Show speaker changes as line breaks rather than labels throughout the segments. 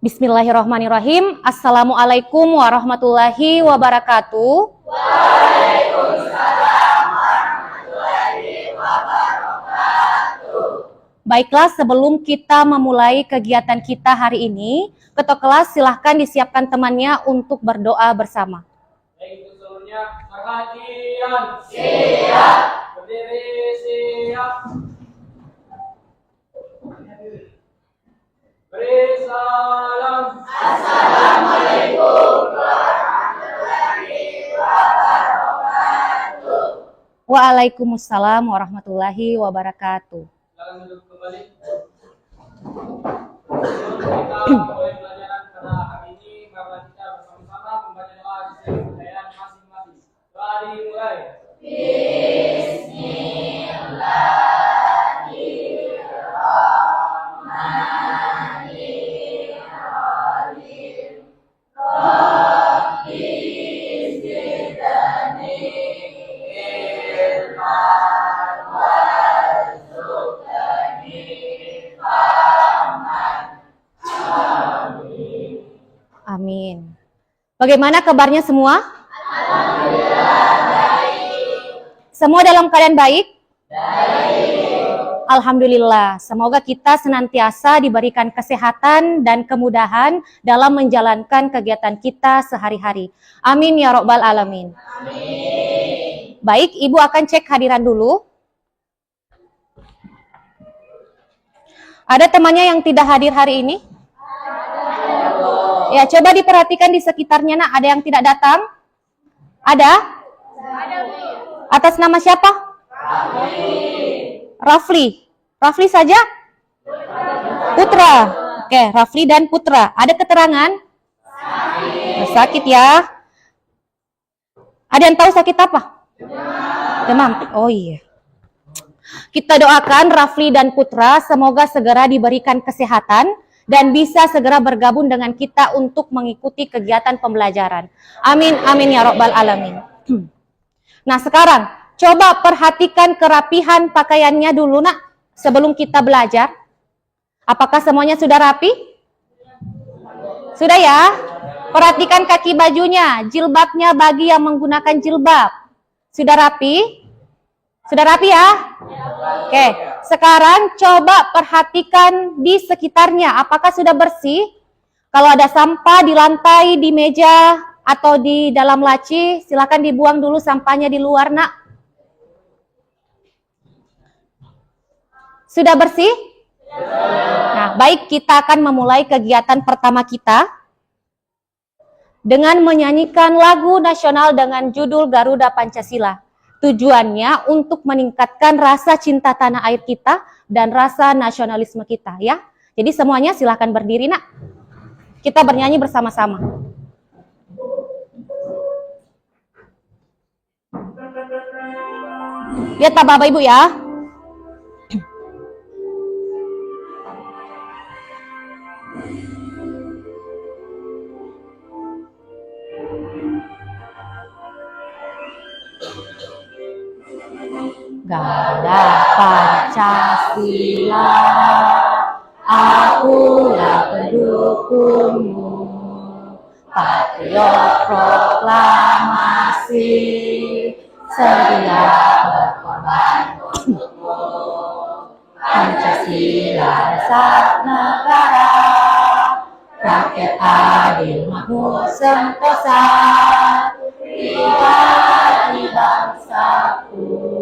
Bismillahirrahmanirrahim. Assalamualaikum warahmatullahi wabarakatuh. Waalaikumsalam warahmatullahi wabarakatuh. Baiklah, sebelum kita memulai kegiatan kita hari ini, ketua kelas silahkan disiapkan temannya untuk berdoa bersama.
Baik, untuk seluruhnya, perhatian. Siap. Berdiri, siap. Beri salam. Assalamualaikum warahmatullahi wabarakatuh.
Waalaikumsalam warahmatullahi wabarakatuh.
Silakan duduk kembali. Kita mulai pelajaran pada hari ini karena kita bersama-sama membaca doa sesuai kebudayaan masing-masing. Doa dimulai.
Amin. Bagaimana kabarnya semua? Alhamdulillah baik. Semua dalam keadaan baik? Baik. Alhamdulillah. Semoga kita senantiasa diberikan kesehatan dan kemudahan dalam menjalankan kegiatan kita sehari-hari. Amin ya Rabbal Alamin. Amin. Baik, Ibu akan cek hadiran dulu. Ada temannya yang tidak hadir hari ini? Ya, coba diperhatikan di sekitarnya, nak. Ada yang tidak datang? Ada? Ada, Bu. Atas nama siapa? Rafli. Rafli saja? Putra. Oke, Rafli dan Putra. Ada keterangan? Sakit ya. Ada yang tahu sakit apa? Demam. Oh iya. Kita doakan Rafli dan Putra semoga segera diberikan kesehatan dan bisa segera bergabung dengan kita untuk mengikuti kegiatan pembelajaran. Amin, amin ya Rabbal Alamin. Nah sekarang, coba perhatikan kerapihan pakaiannya dulu nak, sebelum kita belajar. Apakah semuanya sudah rapi? Sudah ya? Perhatikan kaki bajunya, jilbabnya bagi yang menggunakan jilbab. Sudah rapi? Sudah rapi ya? Oke, sekarang coba perhatikan di sekitarnya. Apakah sudah bersih? Kalau ada sampah di lantai, di meja, atau di dalam laci, silakan dibuang dulu sampahnya di luar, nak. Sudah bersih? Nah, baik, kita akan memulai kegiatan pertama kita dengan menyanyikan lagu nasional dengan judul Garuda Pancasila. Tujuannya untuk meningkatkan rasa cinta tanah air kita dan rasa nasionalisme kita ya. Jadi semuanya silahkan berdiri nak. Kita bernyanyi bersama-sama. Lihat Bapak Ibu ya. Garuda Pancasila, akulah pendukungmu, patriot proklamasi, sedia berkorban untukmu. Pancasila dasar negara, rakyat adil makmur sentosa, pribadi bangsaku.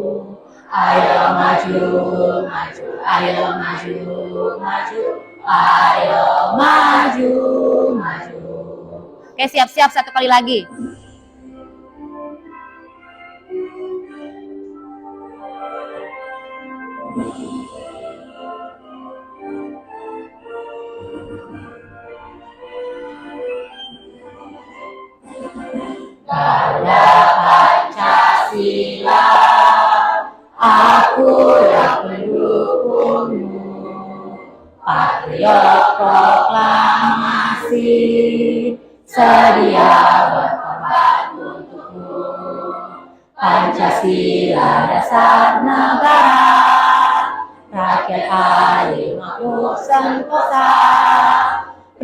Ayo maju, maju, ayo maju, maju, ayo maju, maju. Oke, siap-siap satu kali lagi. Garuda Pancasila, akulah pendukungmu, patriot proklamasi, sedia berkorban untukmu. Pancasila dasar negara, rakyat adil makmur sentosa,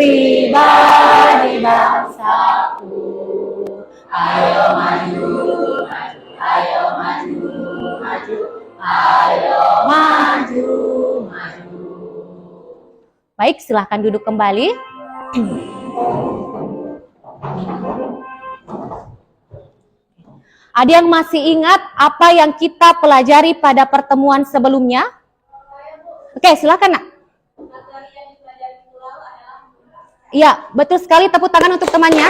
pribadi bangsaku. Ayo maju, maju, ayo maju, maju, ayo maju, maju. Baik, silahkan duduk kembali. Ada yang masih ingat apa yang kita pelajari pada pertemuan sebelumnya? Oke, silakan nak. Iya, betul sekali. Tepuk tangan untuk temannya.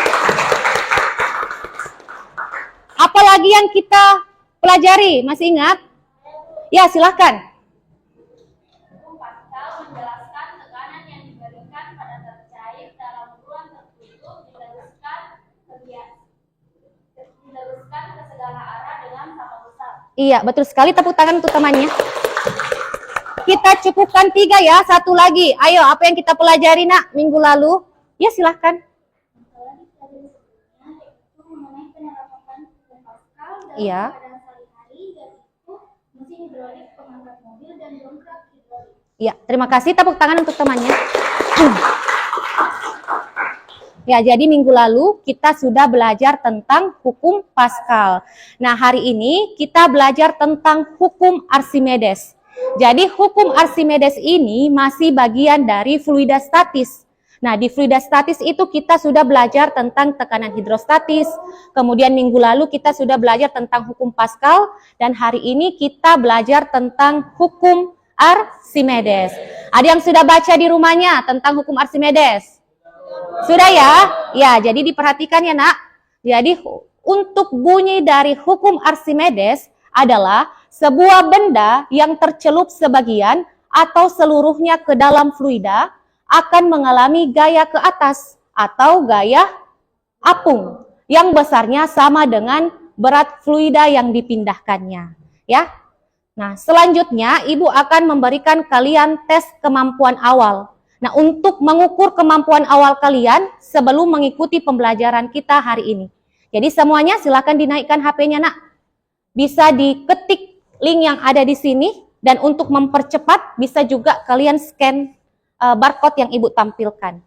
Apalagi yang kita pelajari? Masih ingat? Ya, silakan.
Hukum Pascal menjelaskan tekanan yang diberikan pada zat cair dalam ruang tertutup diteruskan ke segala arah dengan sama besar.
Iya, betul sekali. Tepuk tangan untuk temannya. Kita cukupkan 3 ya. Satu lagi. Ayo, apa yang kita pelajari nak minggu lalu? Ya, silahkan.
Itu mengenai penerapan hukum Pascal dalam
Iya.
keadaan sehari-hari, yaitu mesin hidrolik, pengangkat mobil, dan dongkrak hidrolik.
Ya, terima kasih. Tepuk tangan untuk temannya. Ya, jadi minggu lalu kita sudah belajar tentang hukum Pascal. Nah, hari ini kita belajar tentang hukum Archimedes. Jadi, hukum Archimedes ini masih bagian dari fluida statis. Nah, di fluida statis itu kita sudah belajar tentang tekanan hidrostatis. Kemudian minggu lalu kita sudah belajar tentang hukum Pascal. Dan hari ini kita belajar tentang hukum Archimedes. Ada yang sudah baca di rumahnya tentang hukum Archimedes? Sudah ya? Ya, jadi diperhatikan ya nak. Jadi untuk bunyi dari hukum Archimedes adalah sebuah benda yang tercelup sebagian atau seluruhnya ke dalam fluida akan mengalami gaya ke atas atau gaya apung yang besarnya sama dengan berat fluida yang dipindahkannya. Ya. Nah, selanjutnya Ibu akan memberikan kalian tes kemampuan awal. Nah, untuk mengukur kemampuan awal kalian sebelum mengikuti pembelajaran kita hari ini. Jadi semuanya silakan dinaikkan HP-nya nak. Bisa diketik link yang ada di sini dan untuk mempercepat bisa juga kalian scan barcode yang Ibu tampilkan.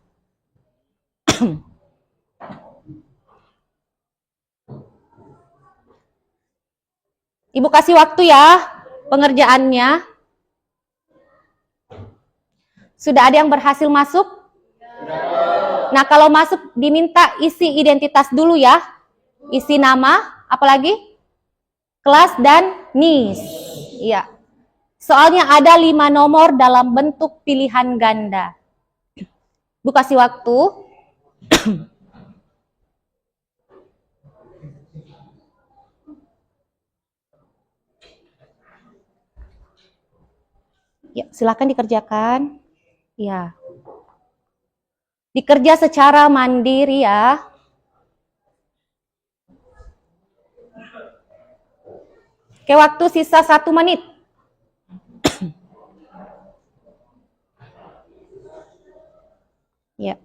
Ibu kasih waktu ya pengerjaannya. Sudah ada yang berhasil masuk? Nah, kalau masuk diminta isi identitas dulu ya. Isi nama, apalagi? Kelas dan NIS. Iya. Soalnya ada 5 nomor dalam bentuk pilihan ganda. Bu kasih waktu. Ya, silakan dikerjakan. Ya. Dikerja secara mandiri ya. Oke, waktu sisa 1 menit. Ya.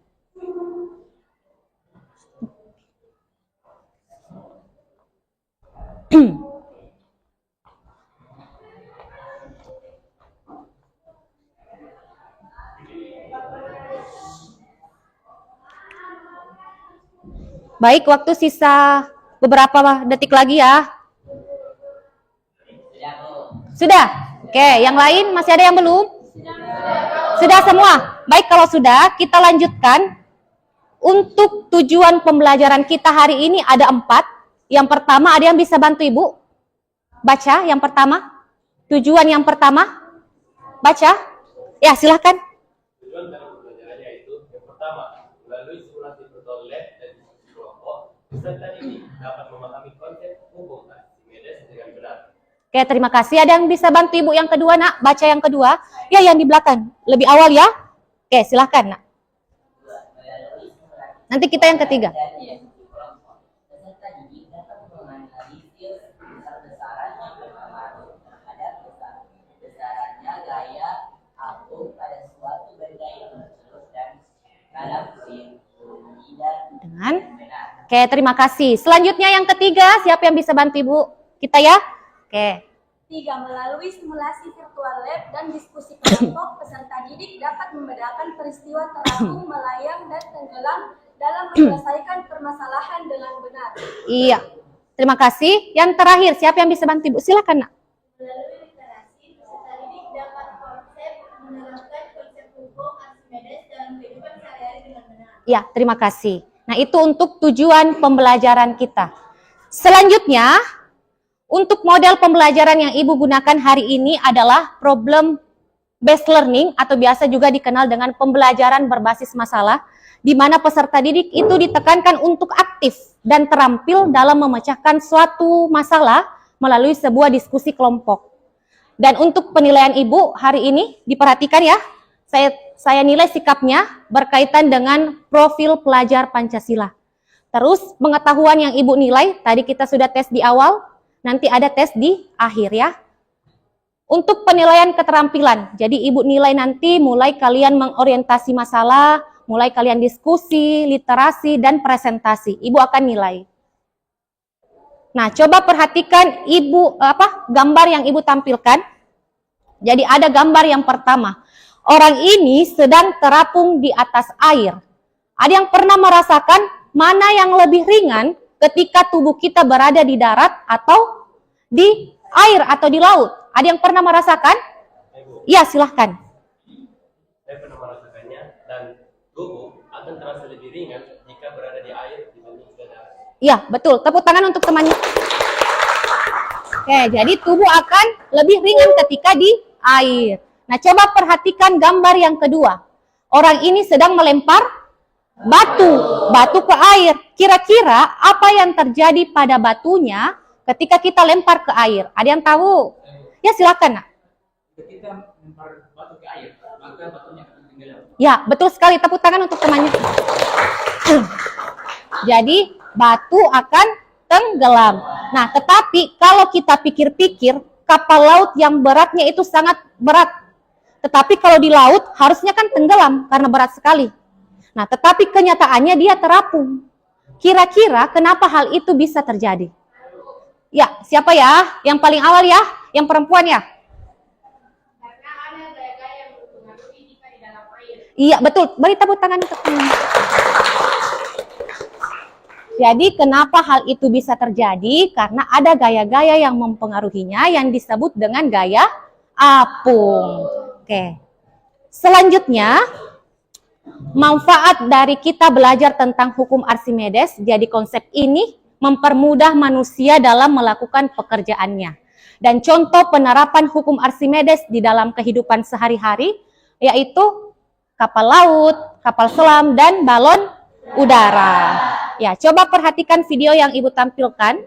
Baik, waktu sisa beberapa detik lagi ya. Sudah? Oke, yang lain masih ada yang belum? Sudah semua? Baik, kalau sudah, kita lanjutkan. Untuk tujuan pembelajaran kita hari ini ada 4. Yang pertama, ada yang bisa bantu Ibu? Baca yang pertama. Tujuan yang pertama. Baca. Ya, silahkan.
Tujuan dalam pembelajarannya itu yang pertama, melalui simulasi bertolet dan diskusi kelompok, peserta didik dapat memahami konsep hukum Archimedes dengan benar.
Oke, terima kasih. Ada yang bisa bantu Ibu yang kedua, nak? Baca yang kedua. Ya, yang di belakang. Lebih awal ya. Oke, silahkan, nak. Nanti kita yang ketiga.
Peserta didik dapat menganalisis besar-besaran yang berpengaruh terhadap besarannya gaya apung pada suatu benda yang tercelup dan dalam fluida
Dengan.
benar.
Oke, terima kasih. Selanjutnya yang ketiga, siapa yang bisa bantu Ibu? Kita ya? Oke.
3. Melalui simulasi virtual lab dan diskusi kelompok, peserta didik dapat membedakan peristiwa terapung, melayang, dan tenggelam dalam menyelesaikan permasalahan dengan benar.
Iya, terima kasih. Yang terakhir, siapa yang bisa bantu Ibu? Silakan, Nak.
Melalui literasi, peserta didik dapat menerapkan konsep hukum Archimedes dalam kehidupan sehari-hari dengan benar.
Ya, terima kasih. Nah, itu untuk tujuan pembelajaran kita. Selanjutnya, untuk model pembelajaran yang Ibu gunakan hari ini adalah problem based learning atau biasa juga dikenal dengan pembelajaran berbasis masalah, di mana peserta didik itu ditekankan untuk aktif dan terampil dalam memecahkan suatu masalah melalui sebuah diskusi kelompok. Dan untuk penilaian Ibu hari ini diperhatikan ya, saya nilai sikapnya berkaitan dengan profil pelajar Pancasila. Terus pengetahuan yang Ibu nilai, tadi kita sudah tes di awal, nanti ada tes di akhir ya. Untuk penilaian keterampilan, jadi Ibu nilai nanti mulai kalian mengorientasi masalah, mulai kalian diskusi, literasi, dan presentasi. Ibu akan nilai. Nah, coba perhatikan gambar yang Ibu tampilkan. Jadi ada gambar yang pertama. Orang ini sedang terapung di atas air. Ada yang pernah merasakan mana yang lebih ringan ketika tubuh kita berada di darat atau di air atau di laut? Ada yang pernah merasakan? Iya, silahkan.
Saya pernah merasakannya dan tubuh akan terasa lebih ringan jika berada di air dibanding di darat.
Iya, betul. Tepuk tangan untuk temannya. Oke, jadi tubuh akan lebih ringan ketika di air. Nah, coba perhatikan gambar yang kedua. Orang ini sedang melempar batu ke air. Kira-kira apa yang terjadi pada batunya ketika kita lempar ke air? Ada yang tahu? Ya, silakan, Nak.
Ketika melempar batu ke air, maka batunya akan tenggelam.
Ya, betul sekali. Tepuk tangan untuk temannya. Jadi, batu akan tenggelam. Nah, tetapi kalau kita pikir-pikir, kapal laut yang beratnya itu sangat berat. Tetapi kalau di laut, harusnya kan tenggelam karena berat sekali. Nah, tetapi kenyataannya dia terapung. Kira-kira kenapa hal itu bisa terjadi? Ya, siapa ya? Yang paling awal ya? Yang perempuan ya?
Karena ada gaya-gaya yang mempengaruhi jika di dalam air.
Iya, betul. Beri tepuk tangan untuk teman. Jadi, kenapa hal itu bisa terjadi? Karena ada gaya-gaya yang mempengaruhinya yang disebut dengan gaya apung. Oke. Selanjutnya, manfaat dari kita belajar tentang hukum Archimedes. Jadi konsep ini mempermudah manusia dalam melakukan pekerjaannya. Dan contoh penerapan hukum Archimedes di dalam kehidupan sehari-hari yaitu kapal laut, kapal selam, dan balon udara. Ya, coba perhatikan video yang Ibu tampilkan.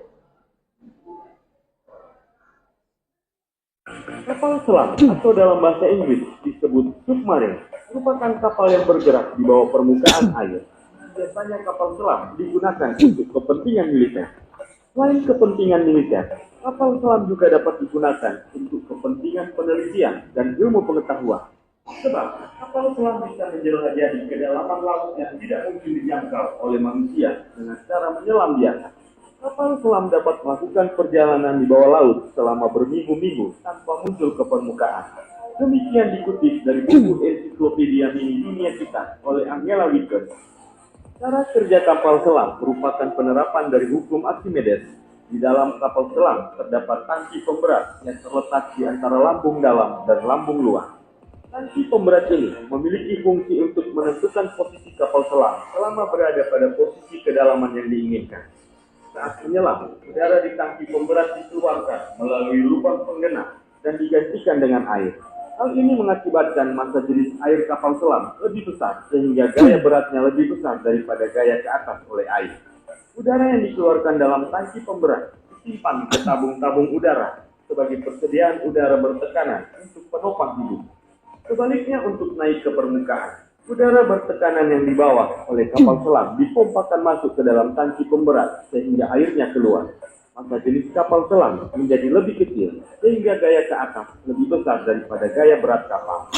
Kapal selam atau dalam bahasa Inggris disebut submarine merupakan kapal yang bergerak di bawah permukaan air. Biasanya kapal selam digunakan untuk kepentingan militer. Selain kepentingan militer, kapal selam juga dapat digunakan untuk kepentingan penelitian dan ilmu pengetahuan. Sebab kapal selam bisa menjelajahi kedalaman laut yang tidak mungkin dijangkau oleh manusia dengan cara menyelam biasa. Kapal selam dapat melakukan perjalanan di bawah laut selama berminggu-minggu tanpa muncul ke permukaan. Demikian dikutip dari buku ensiklopedia mini dunia kita oleh Angela Wickers. Cara kerja kapal selam merupakan penerapan dari hukum Archimedes. Di dalam kapal selam terdapat tangki pemberat yang terletak di antara lambung dalam dan lambung luar. Tangki pemberat ini memiliki fungsi untuk menentukan posisi kapal selam selama berada pada posisi kedalaman yang diinginkan. Saat menyelam, udara di tangki pemberat dikeluarkan melalui lubang penggena dan digantikan dengan air. Hal ini mengakibatkan massa jenis air kapal selam lebih besar sehingga gaya beratnya lebih besar daripada gaya ke atas oleh air. Udara yang dikeluarkan dalam tangki pemberat disimpan ke tabung-tabung udara sebagai persediaan udara bertekanan untuk penopang hidup. Sebaliknya untuk naik ke permukaan, udara bertekanan yang dibawa oleh kapal selam dipompakan masuk ke dalam tangki pemberat sehingga airnya keluar. Maka jenis kapal selam menjadi lebih kecil sehingga gaya ke atas lebih besar daripada gaya berat kapal.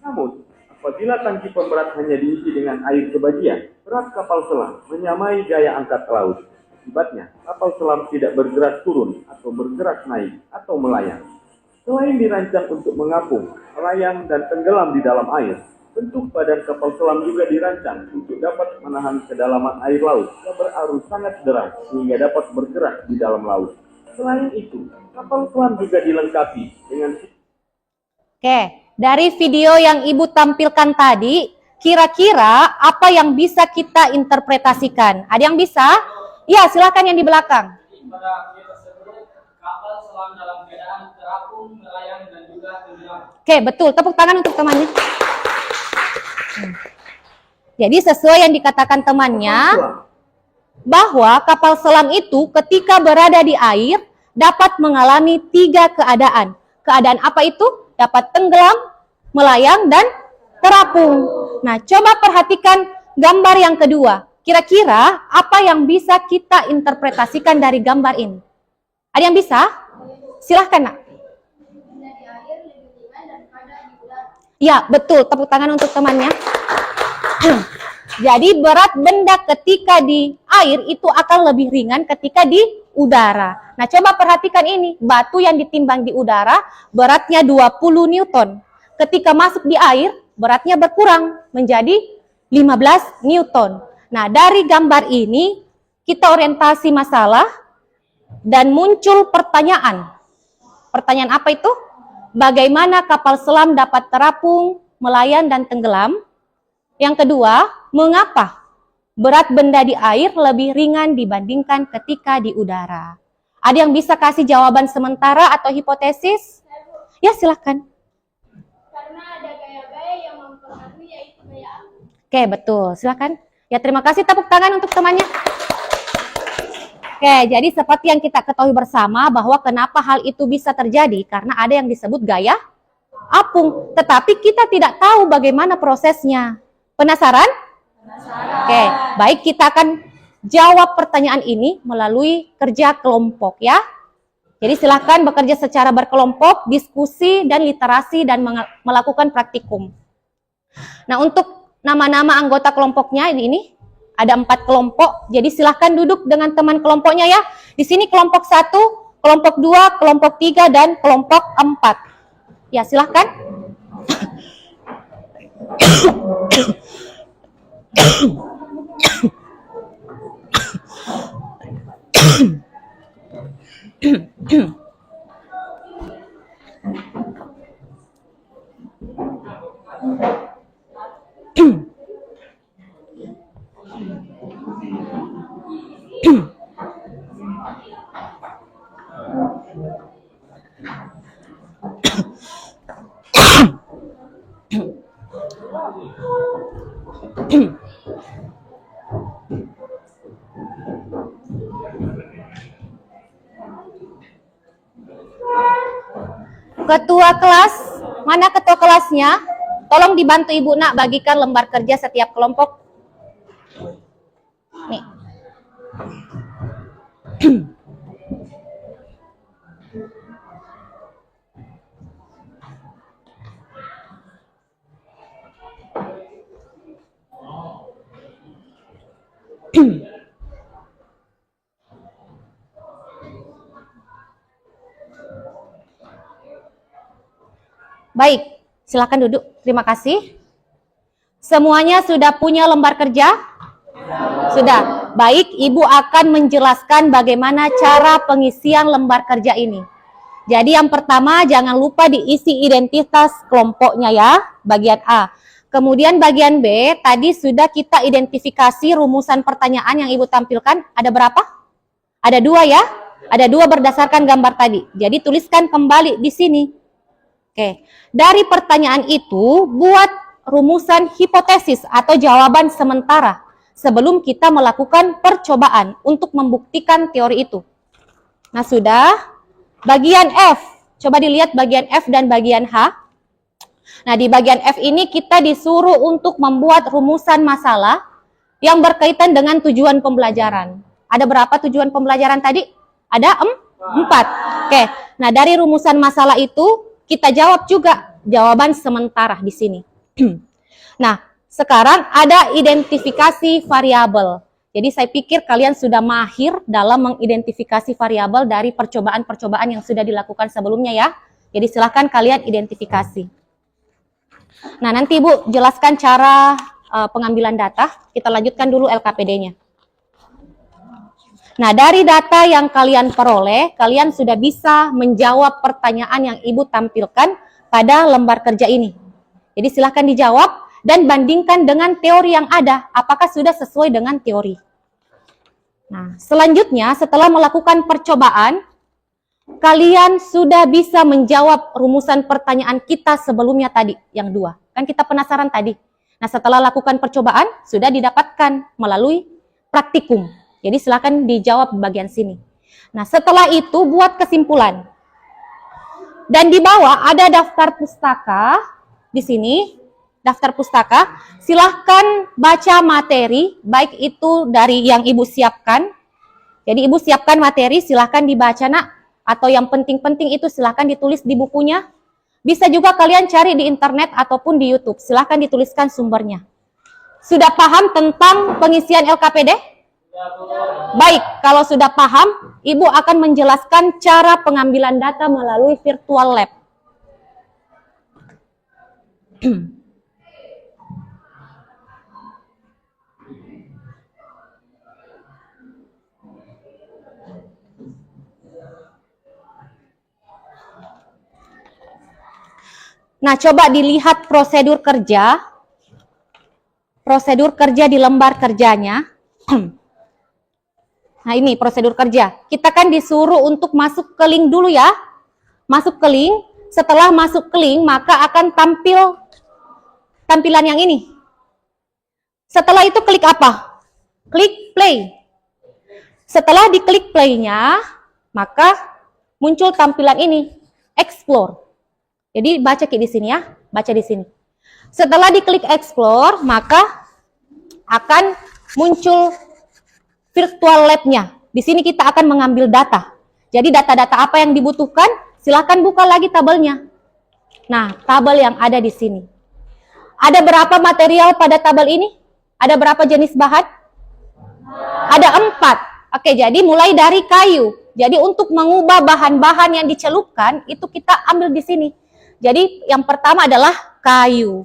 Namun, apabila tangki pemberat hanya diisi dengan air sebagian, berat kapal selam menyamai gaya angkat laut. Akibatnya, kapal selam tidak bergerak turun atau bergerak naik atau melayang. Selain dirancang untuk mengapung, melayang, dan tenggelam di dalam air, bentuk badan kapal selam juga dirancang untuk dapat menahan kedalaman air laut yang berarus sangat deras sehingga dapat bergerak di dalam laut. Selain itu, kapal selam juga dilengkapi dengan
Oke, dari video yang Ibu tampilkan tadi, kira-kira apa yang bisa kita interpretasikan? Ada yang bisa? Ya, silakan yang di belakang.
Jadi pada video tersebut, kapal selam dalam keadaan terapung, melayang, dan juga tenggelam.
Oke, betul. Tepuk tangan untuk temannya. Jadi sesuai yang dikatakan temannya, bahwa kapal selam itu ketika berada di air dapat mengalami 3 keadaan. Keadaan apa itu? Dapat tenggelam, melayang, dan terapung. Nah, coba perhatikan gambar yang kedua. Kira-kira apa yang bisa kita interpretasikan dari gambar ini? Ada yang bisa? Silahkan, Nak.
Di air lebih ringan daripada di udara.
Ya, betul. Tepuk tangan untuk temannya. Jadi berat benda ketika di air itu akan lebih ringan ketika di udara. Nah, coba perhatikan ini. Batu yang ditimbang di udara beratnya 20 Newton. Ketika masuk di air, beratnya berkurang menjadi 15 Newton. Nah, dari gambar ini kita orientasi masalah dan muncul pertanyaan. Pertanyaan apa itu? Bagaimana kapal selam dapat terapung, melayang, dan tenggelam? Yang kedua, mengapa berat benda di air lebih ringan dibandingkan ketika di udara? Ada yang bisa kasih jawaban sementara atau hipotesis? Ya, silakan.
Karena ada gaya-gaya yang mempengaruhi yaitu gaya api.
Oke, betul. Silakan. Ya, terima kasih. Tepuk tangan untuk temannya. Oke, jadi seperti yang kita ketahui bersama bahwa kenapa hal itu bisa terjadi karena ada yang disebut gaya apung. Tetapi kita tidak tahu bagaimana prosesnya. Penasaran? Oke, baik, kita akan jawab pertanyaan ini melalui kerja kelompok ya. Jadi silakan bekerja secara berkelompok, diskusi dan literasi dan melakukan praktikum. Nah, untuk nama-nama anggota kelompoknya ini ada 4 kelompok. Jadi silahkan duduk dengan teman kelompoknya ya. Di sini kelompok 1, kelompok 2, kelompok 3 dan kelompok 4. Ya, silahkan. Ketua kelas, mana ketua kelasnya? Tolong dibantu Ibu Nak bagikan lembar kerja setiap kelompok. Nih. Baik, silakan duduk. Terima kasih. Semuanya sudah punya lembar kerja? Sudah. Baik, Ibu akan menjelaskan bagaimana cara pengisian lembar kerja ini. Jadi yang pertama, jangan lupa diisi identitas kelompoknya ya, bagian A. Kemudian bagian B, tadi sudah kita identifikasi rumusan pertanyaan yang Ibu tampilkan. Ada berapa? Ada 2 ya? Ada 2 berdasarkan gambar tadi. Jadi tuliskan kembali di sini. Oke, dari pertanyaan itu buat rumusan hipotesis atau jawaban sementara sebelum kita melakukan percobaan untuk membuktikan teori itu. Nah, sudah. Bagian F, coba dilihat bagian F dan bagian H. Nah, di bagian F ini kita disuruh untuk membuat rumusan masalah yang berkaitan dengan tujuan pembelajaran. Ada berapa tujuan pembelajaran tadi? Ada 4. Oke, nah dari rumusan masalah itu kita jawab juga jawaban sementara di sini. Nah, sekarang ada identifikasi variabel. Jadi saya pikir kalian sudah mahir dalam mengidentifikasi variabel dari percobaan-percobaan yang sudah dilakukan sebelumnya ya. Jadi silahkan kalian identifikasi. Nah, nanti Ibu jelaskan cara pengambilan data. Kita lanjutkan dulu LKPD-nya. Nah, dari data yang kalian peroleh, kalian sudah bisa menjawab pertanyaan yang Ibu tampilkan pada lembar kerja ini. Jadi silahkan dijawab dan bandingkan dengan teori yang ada, apakah sudah sesuai dengan teori. Nah, selanjutnya setelah melakukan percobaan, kalian sudah bisa menjawab rumusan pertanyaan kita sebelumnya tadi, yang 2. Kan kita penasaran tadi. Nah, setelah lakukan percobaan, sudah didapatkan melalui praktikum. Jadi silakan dijawab di bagian sini. Nah, setelah itu buat kesimpulan. Dan di bawah ada daftar pustaka. Di sini, daftar pustaka. Silahkan baca materi, baik itu dari yang Ibu siapkan. Jadi Ibu siapkan materi, silahkan dibaca nak. Atau yang penting-penting itu silahkan ditulis di bukunya. Bisa juga kalian cari di internet ataupun di YouTube. Silahkan dituliskan sumbernya. Sudah paham tentang pengisian LKPD? Baik, kalau sudah paham, Ibu akan menjelaskan cara pengambilan data melalui virtual lab. Nah, coba dilihat prosedur kerja. Prosedur kerja di lembar kerjanya. Nah, ini prosedur kerja. Kita kan disuruh untuk masuk ke link dulu ya. Masuk ke link. Setelah masuk ke link, maka akan tampil tampilan yang ini. Setelah itu klik apa? Klik play. Setelah diklik play-nya, maka muncul tampilan ini. Explore. Jadi baca di sini ya, baca di sini. Setelah diklik explore, maka akan muncul virtual lab-nya. Di sini kita akan mengambil data. Jadi data-data apa yang dibutuhkan, silahkan buka lagi tabelnya. Nah, tabel yang ada di sini. Ada berapa material pada tabel ini? Ada berapa jenis bahan? Ada 4. Oke, jadi mulai dari kayu. Jadi untuk mengubah bahan-bahan yang dicelupkan, itu kita ambil di sini. Jadi yang pertama adalah kayu.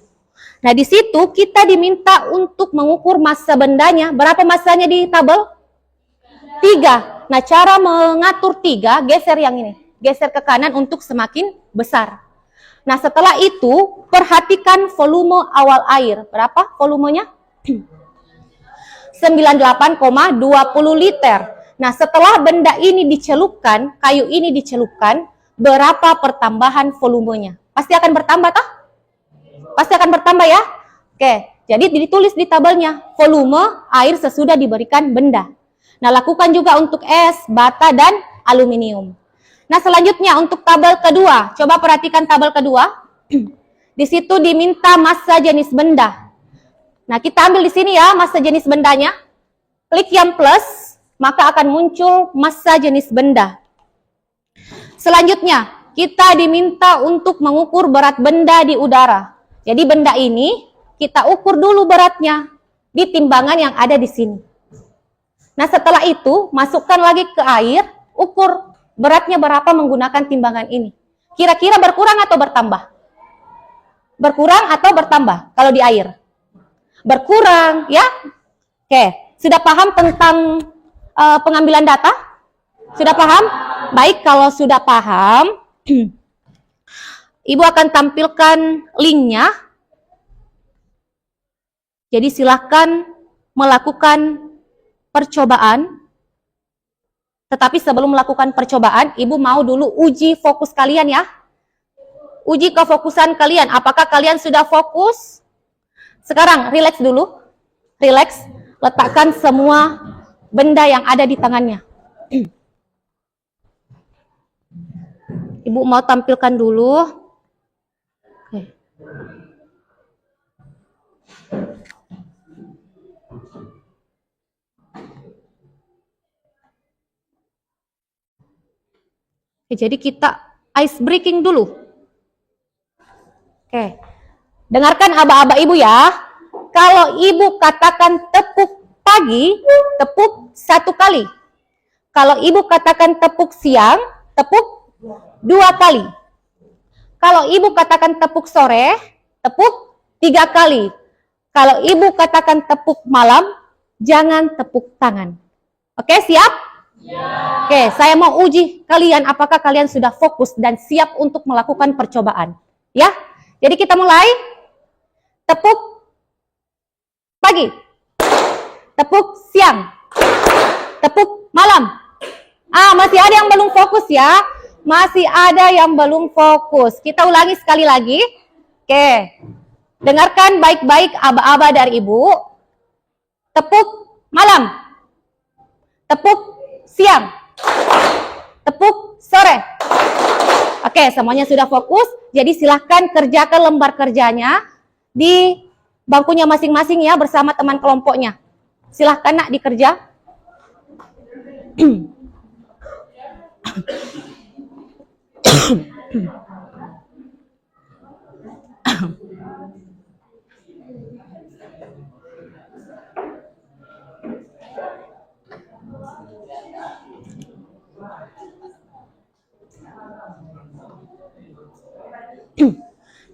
Nah, di situ kita diminta untuk mengukur massa bendanya. Berapa massanya di tabel? 3. Nah, cara mengatur 3, geser yang ini. Geser ke kanan untuk semakin besar. Nah, setelah itu perhatikan volume awal air. Berapa volumenya? 98,20 liter. Nah, setelah benda ini dicelupkan, kayu ini dicelupkan, berapa pertambahan volumenya? Pasti akan bertambah, toh? Pasti akan bertambah ya? Oke, jadi ditulis di tabelnya, volume air sesudah diberikan benda. Nah, lakukan juga untuk es, bata, dan aluminium. Nah, selanjutnya untuk tabel kedua. Coba perhatikan tabel kedua. Di situ diminta massa jenis benda. Nah, kita ambil di sini ya, massa jenis bendanya. Klik yang plus, maka akan muncul massa jenis benda. Selanjutnya, kita diminta untuk mengukur berat benda di udara. Jadi benda ini kita ukur dulu beratnya di timbangan yang ada di sini. Nah, setelah itu masukkan lagi ke air, ukur beratnya berapa menggunakan timbangan ini. Kira-kira berkurang atau bertambah? Berkurang atau bertambah kalau di air? Berkurang, ya? Oke, sudah paham tentang pengambilan data? Sudah paham? Baik, kalau sudah paham, Ibu akan tampilkan linknya. Jadi silahkan melakukan percobaan. Tetapi sebelum melakukan percobaan, Ibu mau dulu uji fokus kalian ya. Uji kefokusan kalian. Apakah kalian sudah fokus? Sekarang relax dulu. Relax. Letakkan semua benda yang ada di tangannya. Ibu mau tampilkan dulu. Oke. Jadi kita ice breaking dulu. Oke. Dengarkan aba-aba Ibu ya. Kalau Ibu katakan tepuk pagi, tepuk 1 kali. Kalau Ibu katakan tepuk siang, tepuk 2 kali. Kalau ibu katakan tepuk sore, tepuk 3 kali. Kalau ibu katakan tepuk malam, jangan tepuk tangan. Oke, siap? Ya. Oke, saya mau uji kalian apakah kalian sudah fokus dan siap untuk melakukan percobaan. Ya, jadi kita mulai. Tepuk pagi, tepuk siang, tepuk malam. Masih ada yang belum fokus ya. Masih ada yang belum fokus. Kita ulangi sekali lagi. Oke. Dengarkan baik-baik aba-aba dari ibu. Tepuk malam. Tepuk siang. Tepuk sore. Oke, semuanya sudah fokus. Jadi silahkan kerjakan lembar kerjanya di bangkunya masing-masing ya bersama teman kelompoknya. Silahkan nak dikerja.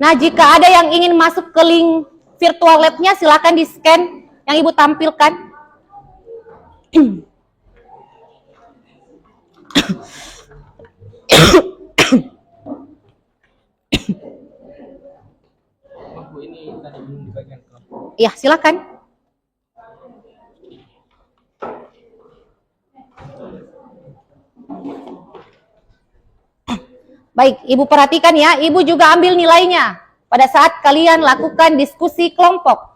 Nah, jika ada yang ingin masuk ke link virtual lab-nya, silakan di-scan yang ibu tampilkan.
Bu, ini tadi belum dibagikan kelompok.
Ya, silakan. Baik, ibu perhatikan ya, ibu juga ambil nilainya pada saat kalian lakukan diskusi kelompok.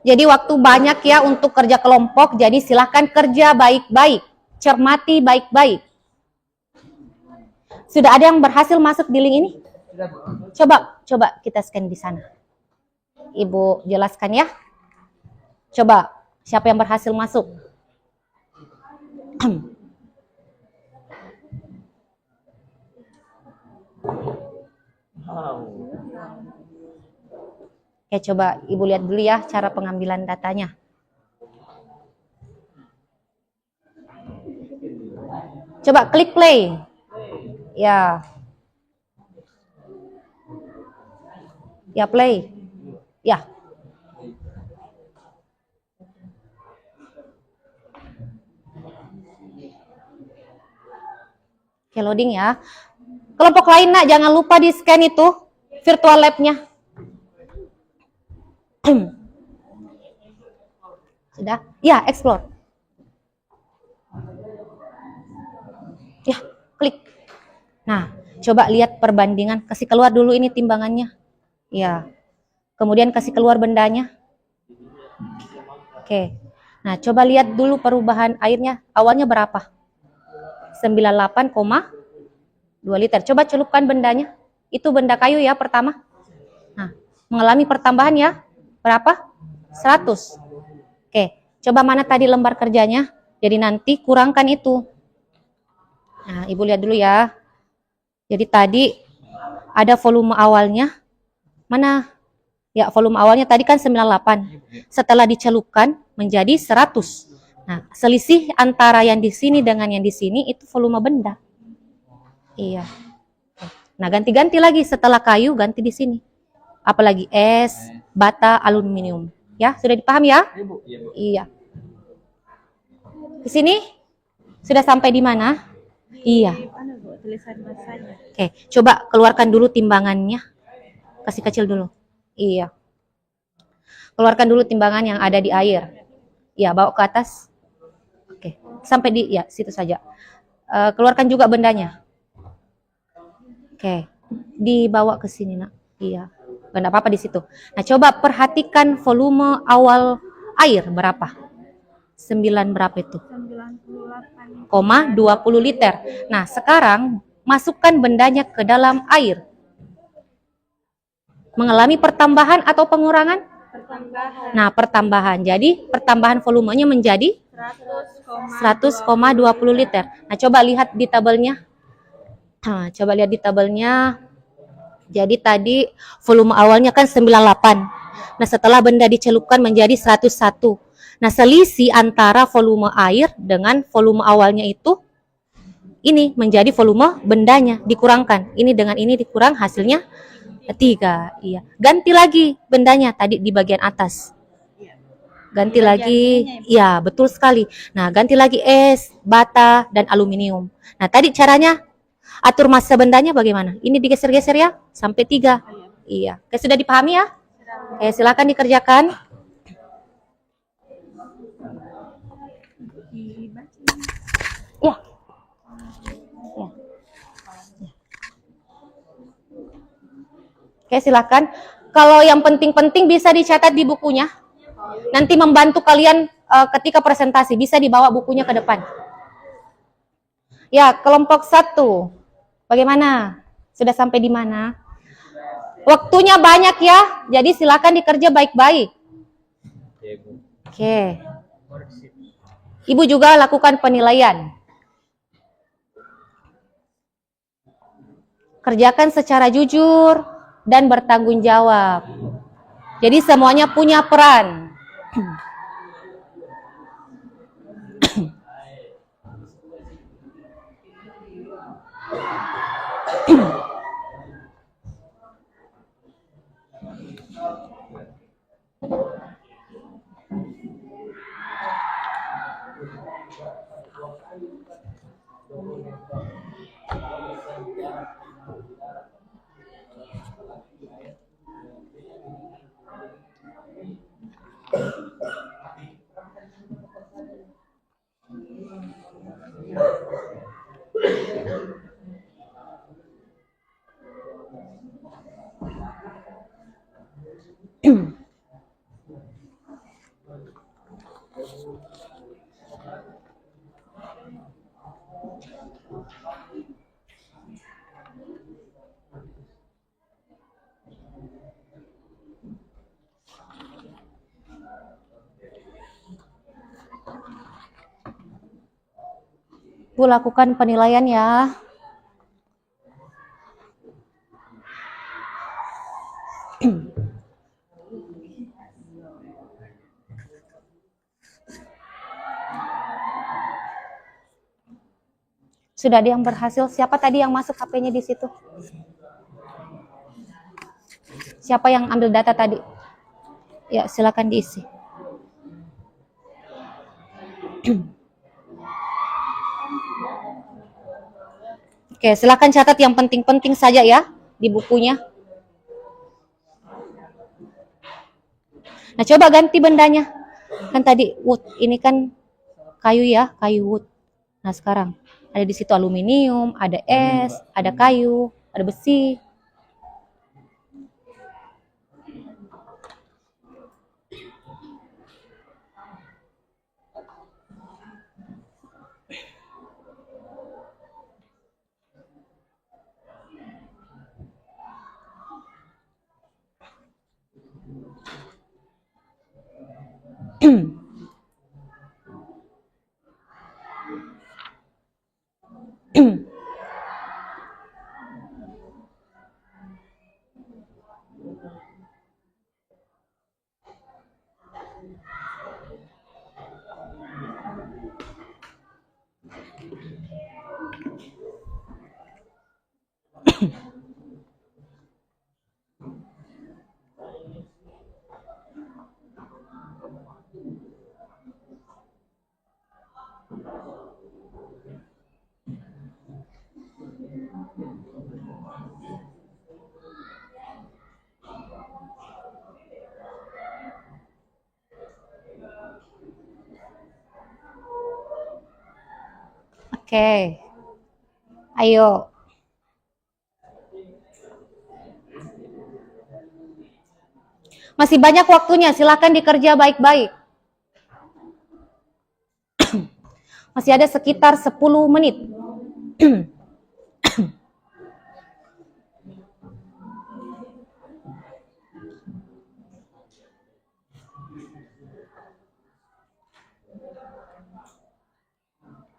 Jadi waktu banyak ya untuk kerja kelompok, jadi silahkan kerja baik-baik, cermati baik-baik. Sudah ada yang berhasil masuk di link ini? Coba kita scan di sana. Ibu jelaskan ya. Coba, siapa yang berhasil masuk? Oke, coba ibu lihat dulu ya cara pengambilan datanya. Coba klik play. Ya. Ya, play. Ya. Oke, loading ya. Kelompok lain nak, jangan lupa di scan itu virtual lab-nya. Sudah? Ya, explore. Ya, klik. Nah, coba lihat perbandingan. Kasih keluar dulu ini timbangannya. Ya. Kemudian kasih keluar bendanya. Oke. Nah, coba lihat dulu perubahan airnya. Awalnya berapa? 98,2 liter. Coba celupkan bendanya. Itu benda kayu ya pertama. Nah, mengalami pertambahan ya. Berapa? 100. Oke, coba mana tadi lembar kerjanya? Jadi nanti kurangkan itu. Nah, ibu lihat dulu ya. Jadi tadi ada volume awalnya. Mana? Ya, volume awalnya tadi kan 98. Setelah dicelupkan menjadi 100. Nah, selisih antara yang di sini dengan yang di sini itu volume benda. Iya. Nah, ganti-ganti lagi setelah kayu, ganti di sini. Apalagi es, bata, aluminium. Ya, sudah dipahami ya? Iya. Di sini sudah sampai di mana? Iya. Oke, coba keluarkan dulu timbangannya. Kasih kecil dulu. Iya. Keluarkan dulu timbangan yang ada di air. Iya, bawa ke atas. Oke, sampai di ya situ saja. Keluarkan juga bendanya. Oke, dibawa ke sini nak. Iya. Nggak apa-apa di situ. Nah, coba perhatikan volume awal air berapa? 9 berapa itu? 98,20 liter. Nah, sekarang masukkan bendanya ke dalam air. Mengalami pertambahan atau pengurangan? Nah, pertambahan. Jadi, pertambahan volumenya menjadi 100,20 liter. Nah, coba lihat di tabelnya. Nah, coba lihat di tabelnya. Jadi tadi volume awalnya kan 98. Nah, setelah benda dicelupkan menjadi 101. Nah, selisih antara volume air dengan volume awalnya itu ini menjadi volume bendanya dikurangkan. Ini dengan ini dikurang hasilnya 3. Iya. Ganti lagi bendanya tadi di bagian atas. Ganti lagi. Iya, betul sekali. Nah, ganti lagi es, bata, dan aluminium. Nah, tadi caranya atur massa bendanya bagaimana? Ini digeser-geser ya, sampai 3. Iya. Oke, sudah dipahami ya? Oke, silakan dikerjakan. Ya. Ya. Oke, silakan. Kalau yang penting-penting bisa dicatat di bukunya. Nanti membantu kalian ketika presentasi. Bisa dibawa bukunya ke depan. Ya, kelompok 1. Bagaimana? Sudah sampai di mana? Waktunya banyak ya, jadi silakan dikerja baik-baik. Oke. Ibu juga lakukan penilaian. Kerjakan secara jujur dan bertanggung jawab. Jadi semuanya punya peran. Bu lakukan penilaian ya. Sudah ada yang berhasil. Siapa tadi yang masuk HP-nya di situ? Siapa yang ambil data tadi? Ya, silakan diisi. Oke, silakan catat yang penting-penting saja ya di bukunya. Nah, coba ganti bendanya. Kan tadi wood, ini kan kayu ya, kayu wood. Nah, sekarang ada di situ aluminium, ada es, ada kayu, ada besi. Oke. Ayo. Masih banyak waktunya, silakan dikerja baik-baik. Masih ada sekitar 10 menit.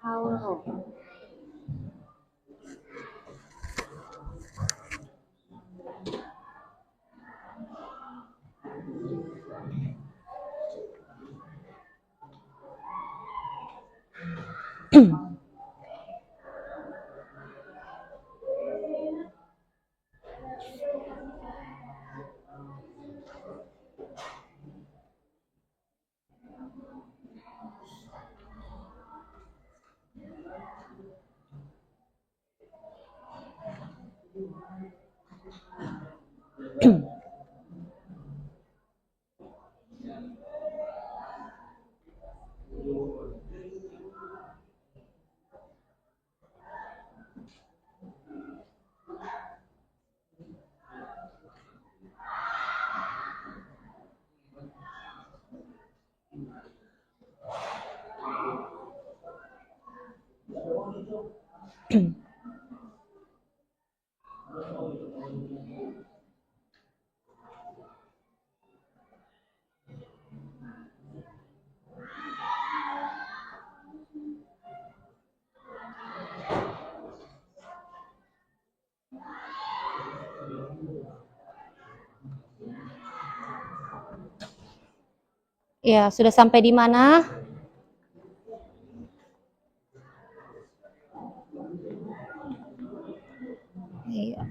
Paulo. Ya, sudah sampai di mana? Iya.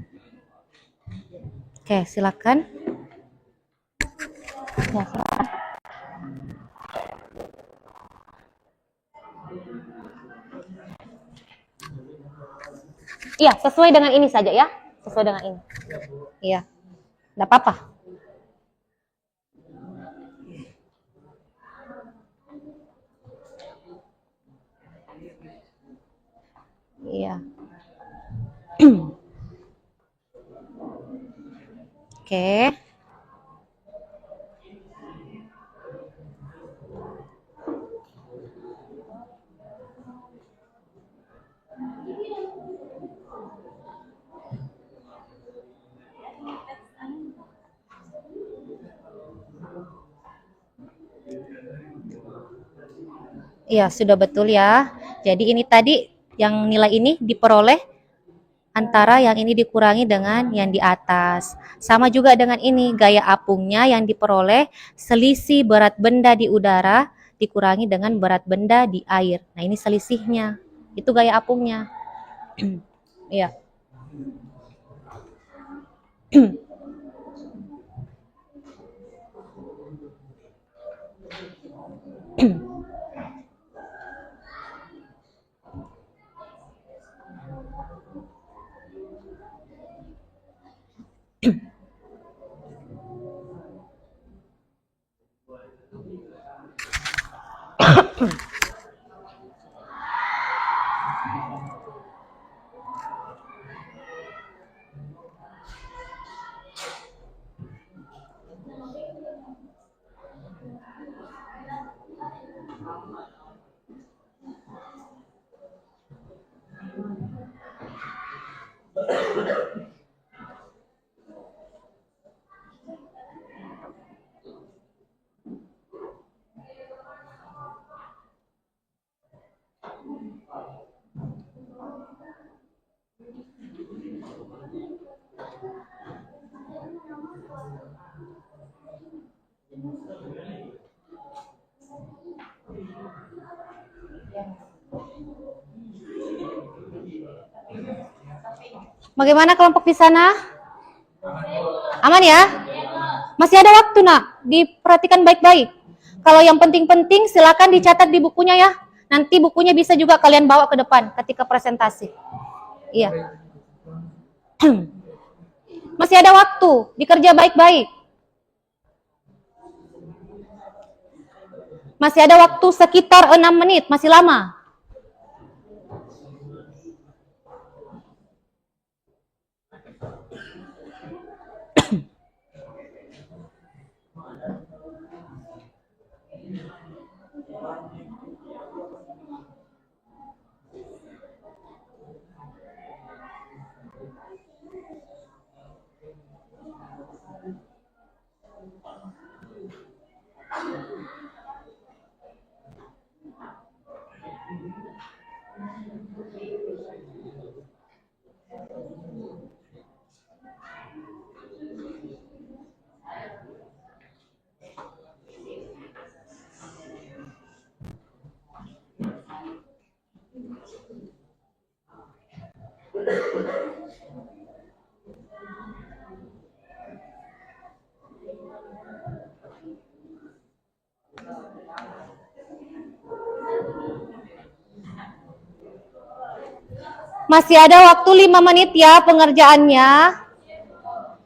Oke, silakan. Ya, silakan. Iya, sesuai dengan ini saja ya. Sesuai dengan ini. Iya. Enggak apa-apa. Iya. Oke. Iya, sudah betul ya. Jadi ini tadi yang nilai ini diperoleh antara yang ini dikurangi dengan yang di atas. Sama juga dengan ini, gaya apungnya yang diperoleh selisih berat benda di udara dikurangi dengan berat benda di air. Nah, ini selisihnya. Itu gaya apungnya. Iya. Bagaimana kelompok di sana? Aman ya? Masih ada waktu, Nak. Diperhatikan baik-baik. Kalau yang penting-penting silakan dicatat di bukunya ya. Nanti bukunya bisa juga kalian bawa ke depan ketika presentasi. Iya. Masih ada waktu, dikerja baik-baik. Masih ada waktu sekitar 6 menit, masih lama. Masih ada waktu 5 menit ya pengerjaannya.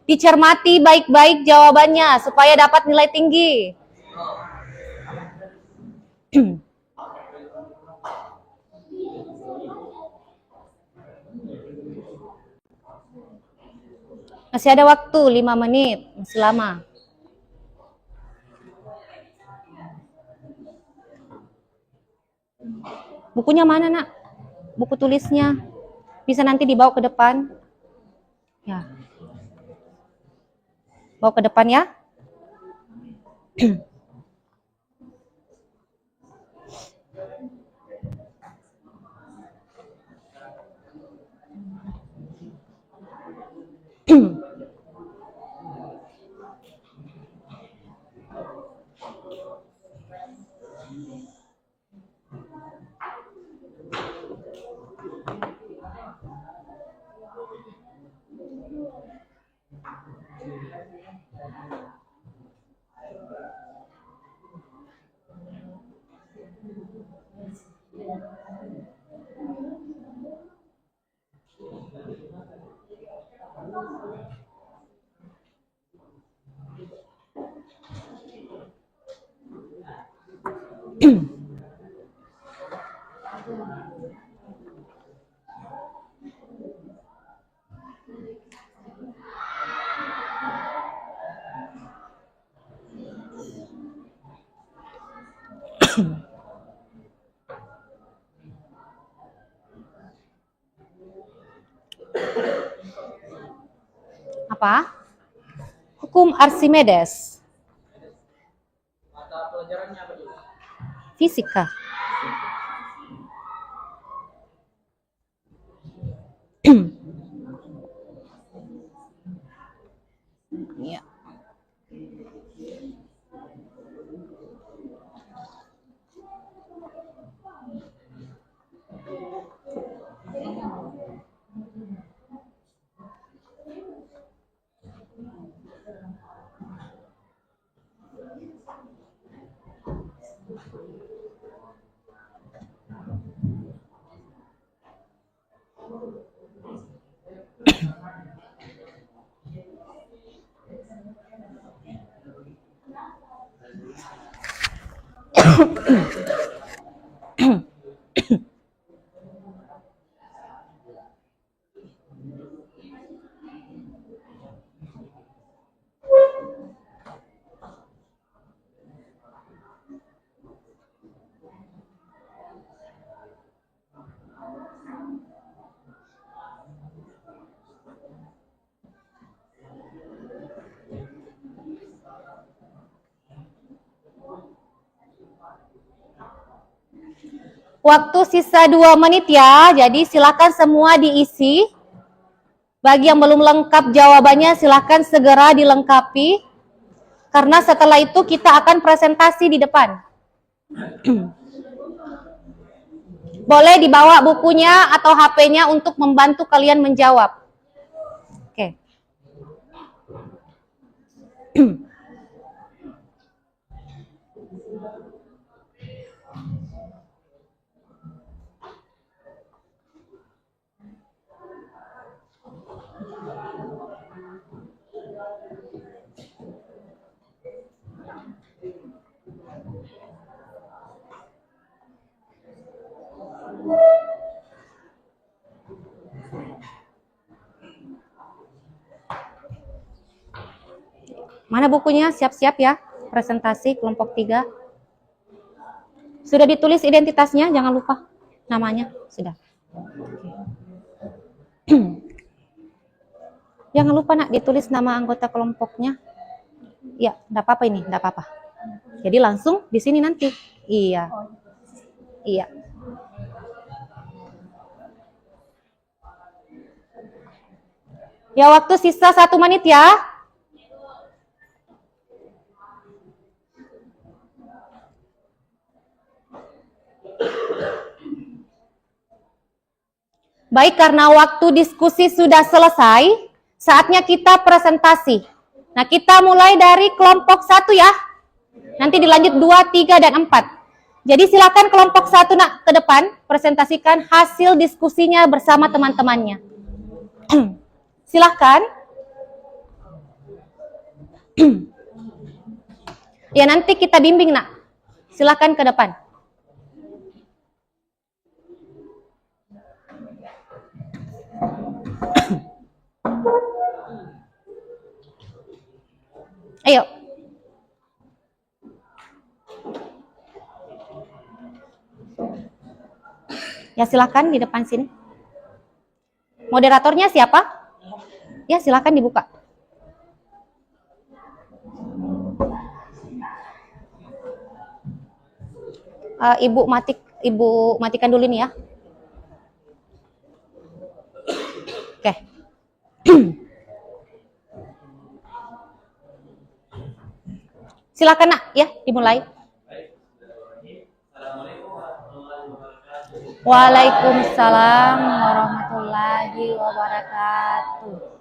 Dicermati baik-baik jawabannya supaya dapat nilai tinggi. Masih ada waktu 5 menit, masih lama. Bukunya mana, Nak? Buku tulisnya. Bisa nanti dibawa ke depan. Ya. Bawa ke depan ya. Apa? Hukum Archimedes.
Mata pelajarannya apa juga?
Fisika. Ya. Waktu sisa 2 menit ya, jadi silakan semua diisi. Bagi yang belum lengkap jawabannya silakan segera dilengkapi. Karena setelah itu kita akan presentasi di depan. Boleh dibawa bukunya atau HP-nya untuk membantu kalian menjawab. Oke. Mana bukunya? Siap-siap ya. Presentasi kelompok 3. Sudah ditulis identitasnya, jangan lupa namanya. Sudah. Jangan lupa Nak ditulis nama anggota kelompoknya. Ya, enggak apa-apa ini, enggak apa-apa. Jadi langsung di sini nanti. Iya. Iya. Ya, waktu sisa 1 menit ya. Baik, karena waktu diskusi sudah selesai, saatnya kita presentasi. Nah, kita mulai dari kelompok 1 ya. Nanti dilanjut 2, 3, dan 4. Jadi silakan kelompok 1 nak ke depan, presentasikan hasil diskusinya bersama teman-temannya. Silakan. Ya nanti kita bimbing nak. Silakan ke depan. Ayo. Ya silakan di depan sini. Moderatornya siapa? Ya silakan dibuka. Ibu matikan dulu nih ya. Oke. Silakan nak ya dimulai. Waalaikumsalam warahmatullahi wabarakatuh.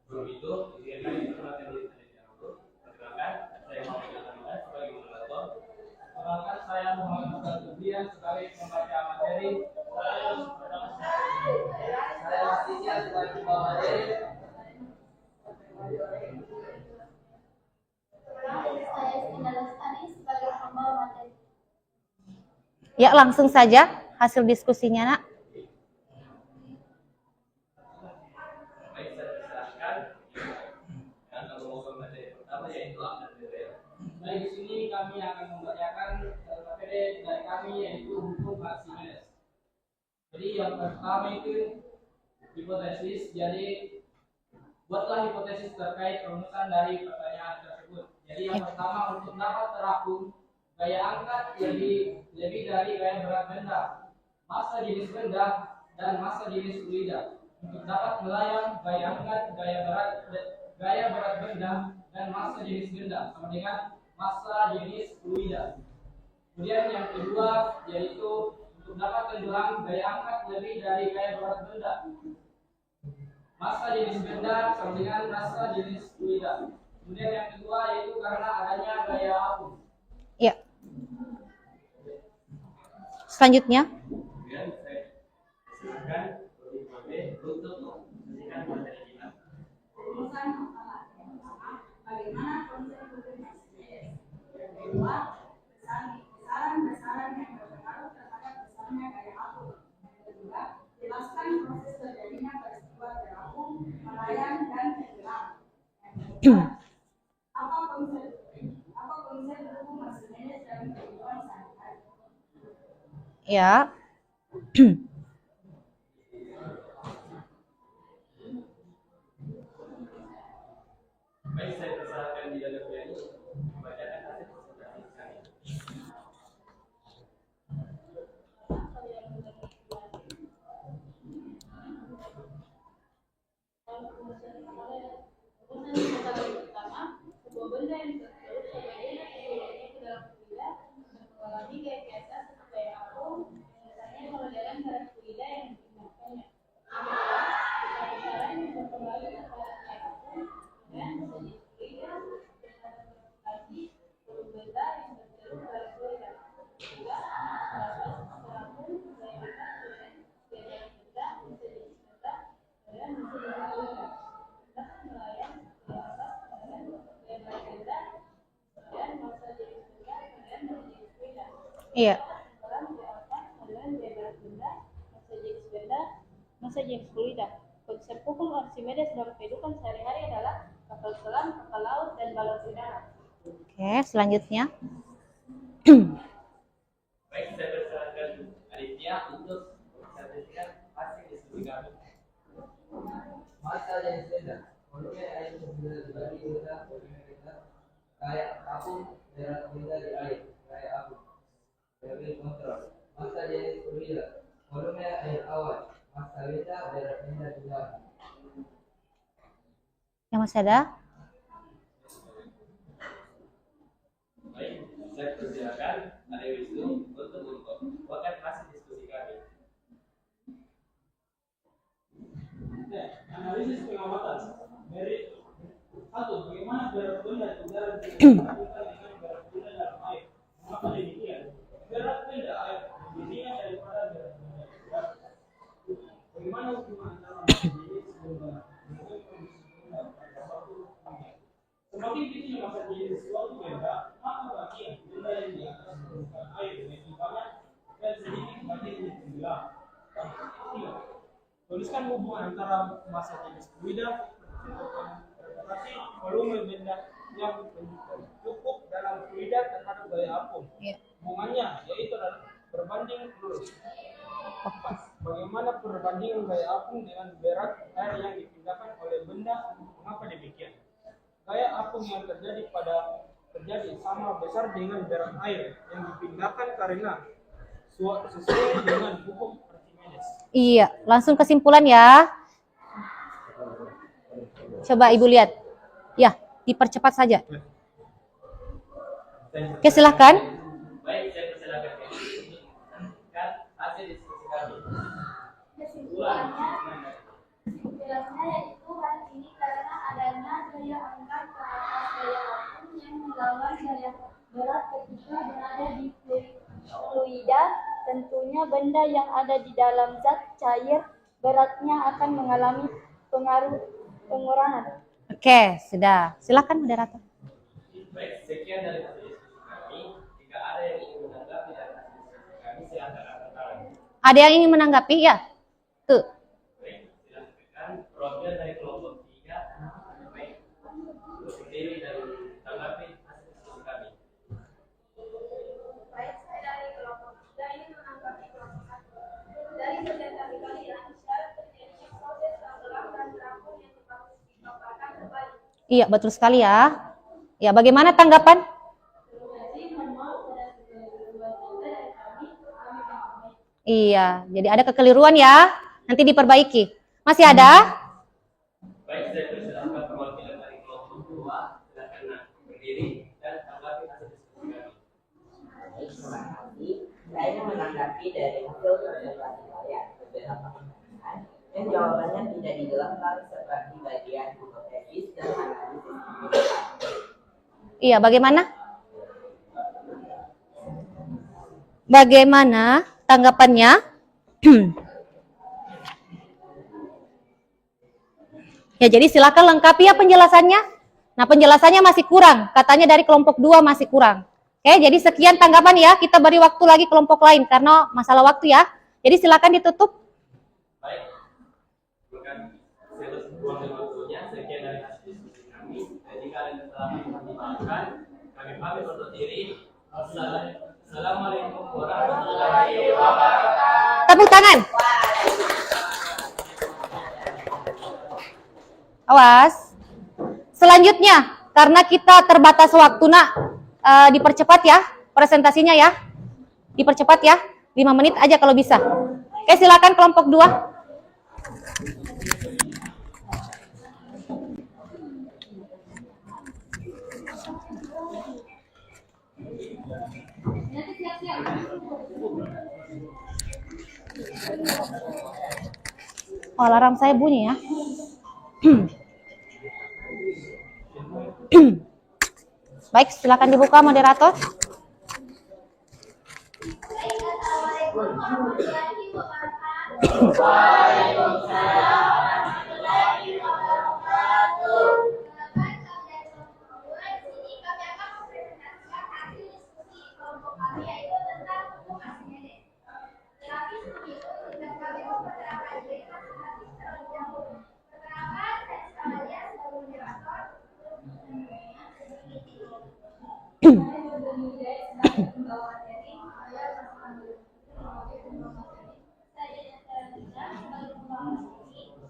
Sebelum itu,
Perkenalkan, saya Muhammad Muhammad Febrian sebagai pembaca materi. Saya Mastia sebagai pembawa materi.
Saya Istina Lestari sebagai pembawa materi.
Ya langsung saja hasil diskusinya nak.
baik saya persilahkan. Dan kalau mau materi pertama yaitu materi.
Baik, di sini kami akan membacakan materi dari kami yaitu hukum Archimedes. Jadi yang pertama itu hipotesis. Jadi buatlah hipotesis terkait rumusan dari pertanyaan tersebut. Jadi yang pertama, untuk dapat terakung gaya angkat lebih dari gaya berat benda, massa jenis benda dan massa jenis fluida. Untuk dapat melayang gaya angkat gaya berat benda dan massa jenis benda sama dengan massa jenis fluida. Kemudian yang kedua yaitu untuk dapat tenggelam gaya angkat lebih dari gaya berat benda, massa jenis benda sama dengan massa jenis fluida. Kemudian yang kedua yaitu karena adanya gaya apu.
Ya. Selanjutnya.
Kemudian saya persilahkan untuk menyaksikan materi kita.
Rumusan masalah. Yang pertama, bagaimana konsep hukum Archimedes. Yang kedua, besaran yang berpengaruh terhadap besarnya gaya apu. Yang ketiga, jelaskan proses terjadinya peristiwa terapung, melayang, dan tenggelam. Yang keempat, apa konsep hukum Archimedes dalam kehidupan sehari-hari.
Ya.
Baik, saya persilahkan di dalam ini membacakan hasil presentasi kami.
Pertama, sebuah benda yang tertutup sebagai ke dalam fluida mengalami gaya biasa seperti gaya apu, misalnya kalau dalam dalam fluida yang digunakannya. Besar-besaran yang berpengaruh terhadap gaya apu dan menjadi fluida berkonsentrasi volume benda yang tercelup dalam fluida. Juga proses terapung gaya angkat dengan gaya benda menjadi benda dan menjadi fluida. Bahkan melayang gaya angkat dengan gaya benda dan massa jenis benda kemudian menjadi fluida.
Iya.
Dalam gaya angkat dengan gaya berat benda, massa jenis fluida. Konsep hukum Archimedes dalam kehidupan sehari-hari adalah kapal selam, kapal laut, dan balon udara.
Oke, selanjutnya.
Baik, saya persilahkan Aditya untuk menyaksikan hasil diskusi kami.
Massa jenis benda, volume air berbeda dibagi benda volume benda, gaya apu berat benda di air, gaya apu. Level kontrol, massa jenis fluida, volume air awan, massa benda berat benda di dalam.
Yang masih ada?
Baik, saya persilakan Ade Wisnu untuk membawakan hasil diskusi kami.
Analisis pengamatan dari Satu, bagaimana berat benda di dalam dibandingkan dengan berat benda dalam air? Mengapa demikian? Berat benda air lebih ringan daripada berat benda darat. Bagaimana hubungan antara massa jenis dengan kondisi benda pada suatu benda? Semakin kecil massa jenis suatu benda, maka bagian benda yang di atas permukaan air lebih banyak dan sedikit bagian yang tenggelam. Tiga, tuliskan hubungan antara massa jenis fluida berarti volume benda yang cukup dalam fluida terhadap gaya apung.
Iya.
Hubungannya yaitu adalah berbanding lurus. Bagaimana perbandingan gaya apung dengan berat air yang dipindahkan oleh benda? Mengapa demikian? Gaya apung yang terjadi sama besar dengan berat air yang dipindahkan karena sesuai dengan hukum Archimedes.
Iya, langsung kesimpulan ya. Coba Ibu lihat. Ya, dipercepat saja. Oke, silahkan.
Baik, saya persilakan kan hasil diskusi kami.
Kesimpulannya, jelasnya yaitu hal ini karena adanya daya angkat ke atas daya apung yang melawan daya berat ketika berada di fluida. Tentunya benda yang ada di dalam zat cair beratnya akan mengalami pengurangan.
Oke, sudah. Silakan moderator.
Baik, sekian dari hasil diskusi kami. Jika ada yang ingin menanggapi dari hasil diskusi kami, silakan angkat tangan.
Ada yang ingin menanggapi? Ya. Tuh.
Baik, silakan. Perwakilan dari kelompok 3. Baik, berdiri dan tanggapi hasil diskusi kami.
Baik, saya dari kelompok 3 ini menanggapi kelompok 1. Dari sekian kali yang syarat terjadinya proses tenggelam dan terapung yang dipaparkan kembali.
Iya, betul sekali ya. Ya, bagaimana tanggapan? Iya, jadi ada kekeliruan ya. Nanti diperbaiki. Masih ada?
Baik, saya persilakan perwakilan dari kelompok 2. Silakan berdiri dan tanggapi hasil diskusi kami.
Baik, terima kasih. Saya menanggapi dari hasil presentasi kalian beberapa pertanyaan yang jawabannya tidak dijelaskan seperti bagian hipotesis dan analisis.
Iya, bagaimana? Bagaimana tanggapannya? Ya, jadi silakan lengkapi ya penjelasannya. Nah, penjelasannya masih kurang. Katanya dari kelompok 2 masih kurang. Oke, jadi sekian tanggapan ya. Kita beri waktu lagi kelompok lain karena masalah waktu ya. Jadi silakan ditutup.
Baik, bukan saya buang waktunya. Sekian dari hasil diskusi kami. Dan jika ada kesalahan yang dimaafkan, kami pamit undur diri. Assalamualaikum warahmatullahi wabarakatuh.
Tepuk tangan. Awas. Selanjutnya, karena kita terbatas waktu, dipercepat ya presentasinya ya. Dipercepat ya. 5 menit aja kalau bisa. Oke, silakan kelompok 2. Oh, alarm saya bunyi ya. Baik, silakan dibuka moderator.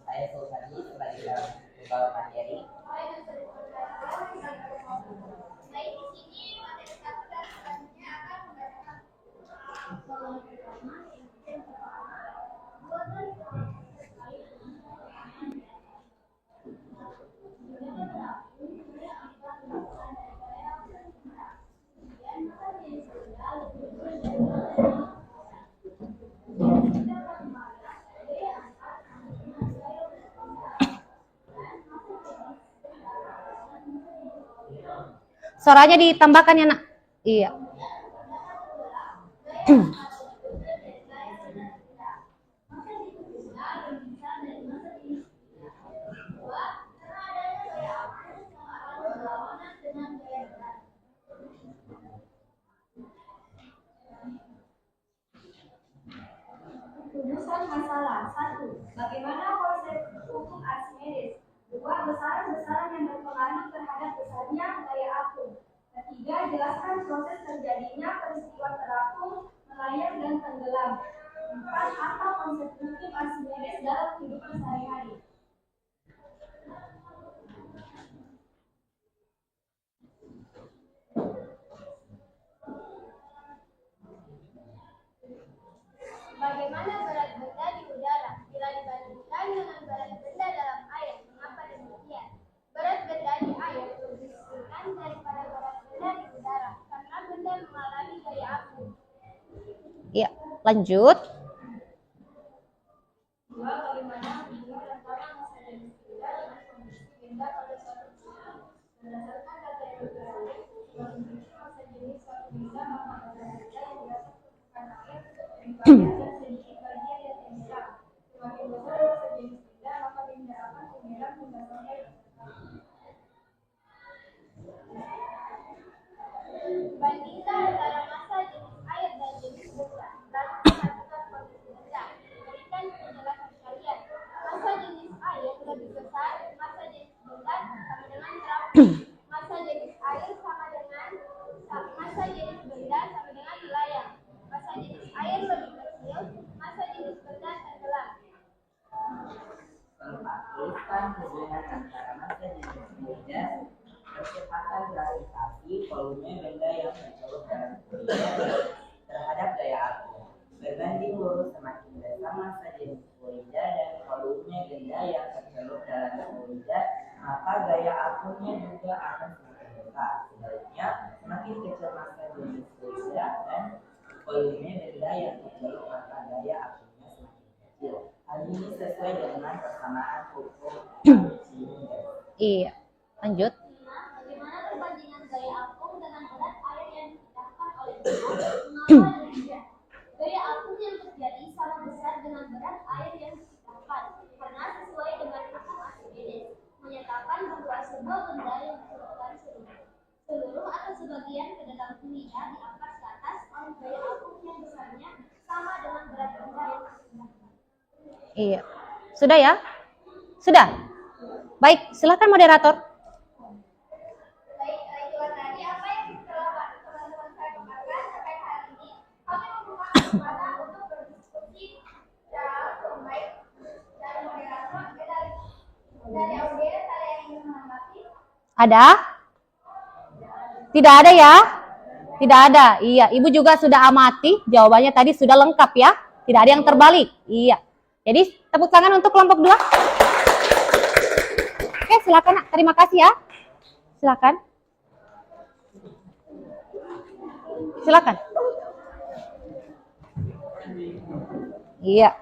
Saya Sultani sebagai pembawa materi.
Suaranya ditambahkan ya, Nak. Iya.
Rumusan masalah. 1. Bagaimana konsep hukum Archimedes? 2. Besaran-besaran yang berpengaruh terhadap besarnya gaya apung. 3. Jelaskan proses terjadinya peristiwa terapung, melayang, dan tenggelam. 4. Apa konsep hukum Archimedes dalam kehidupan sehari-hari?
Bagaimana berat benda di udara bila dibandingkan dengan berat benda dalam air? Mengapa demikian? Berat benda di air lebih ringan daripada berat benda di udara karena benda mengalami gaya apung.
Iya, lanjut.
2. Bagaimana hubungan antara massa jenis benda dengan kondisi benda pada suatu sistem? Berdasarkan data yang diperoleh, memiliki massa jenis suatu benda maka berat benda yang berasal ke permukaan air lebih banyak dan sedikit bagian yang tenggelam. Semakin besar massa jenis benda maka benda akan tenggelam hingga sampai bandingkan antara massa jenis air dan jenis benda. Lalu perhatikan kondisi benda. Berikan penjelasan kalian. Massa jenis air lebih besar, massa jenis benda sama dengan terapung. Massa jenis air sama dengan massa jenis benda sama dengan melayang. Massa jenis air lebih kecil, massa jenis benda tenggelam.
Keempat, tuliskan hubungan antara massa jenis benda, percepatan gravitasi, volume benda yang tercelup dalam fluida terhadap gaya apung. Berbanding lurus semakin besar massa jenis fluida dan volume benda yang tercelup dalam fluida, maka gaya apungnya juga akan semakin besar. Sebaliknya, semakin kecil massa jenis fluida dan volume benda yang tercelup, maka gaya apungnya semakin kecil. Hal ini sesuai dengan persamaan hukum Archimedes.
Iya. Lanjut.
Bagaimana perbandingan gaya apung dengan berat air yang dipindahkan oleh benda? Mengapa demikian? Gaya apung yang terjadi sama besar dengan berat air yang dipindahkan karena sesuai dengan hukum Archimedes menyatakan bahwa sebuah benda yang dimasukkan seluruh atau sebagian ke dalam fluida diangkat ke atas oleh gaya apung yang besarnya sama dengan berat benda yang dipindahkan.
Iya. Sudah ya? Sudah? Baik, silakan moderator.
Baik, itulah tadi apa yang telah teman-teman saya paparkan sampai hari ini. Kami membuka kesempatan untuk berdiskusi secara baik dan moderator dari audiens ada yang ingin menanggapi.
Ada? Tidak ada ya? Tidak ada. Iya, Ibu juga sudah amati. Jawabannya tadi sudah lengkap ya. Tidak ada yang terbalik. Iya. Jadi tepuk tangan untuk kelompok 2. Oke, silakan Nak. Terima kasih ya. Silakan. Silakan. Iya.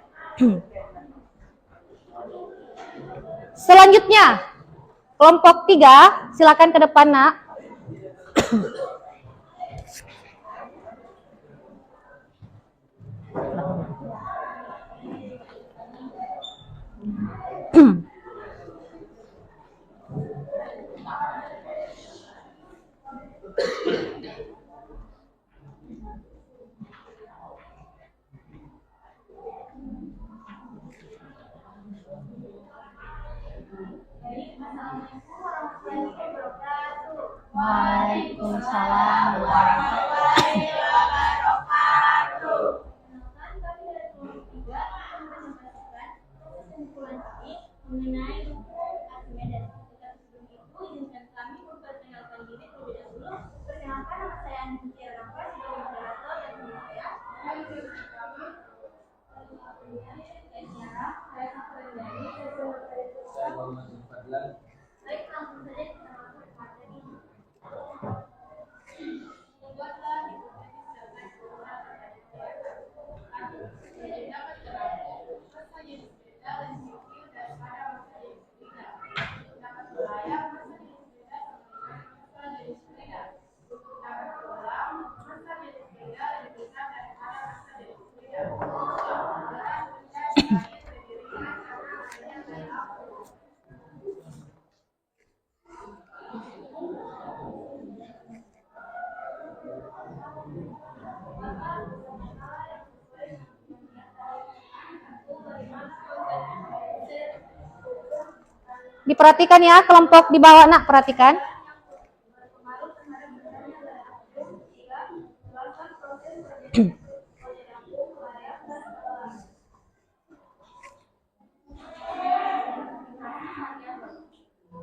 Selanjutnya, kelompok 3, silakan ke depan, Nak. Waalaikumsalam warahmatullahi wabarakatuh.
Perkenalkan, kami dari kelompok 3 akan menyampaikan kesimpulan kami mengenai hukum Archimedes. Tetapi sebelum itu, izinkan kami memperkenalkan diri terlebih dahulu. Perkenalkan, nama saya Andi Tiaranova sebagai moderator dan teman saya. Kami bersama kami Tiara, saya Safran Dani,
Saya Muhammad Fadlan.
baik, langsung saja kita masuk ke materi. Membuatlah hipotesa
Diperhatikan ya, kelompok di bawah nak, perhatikan.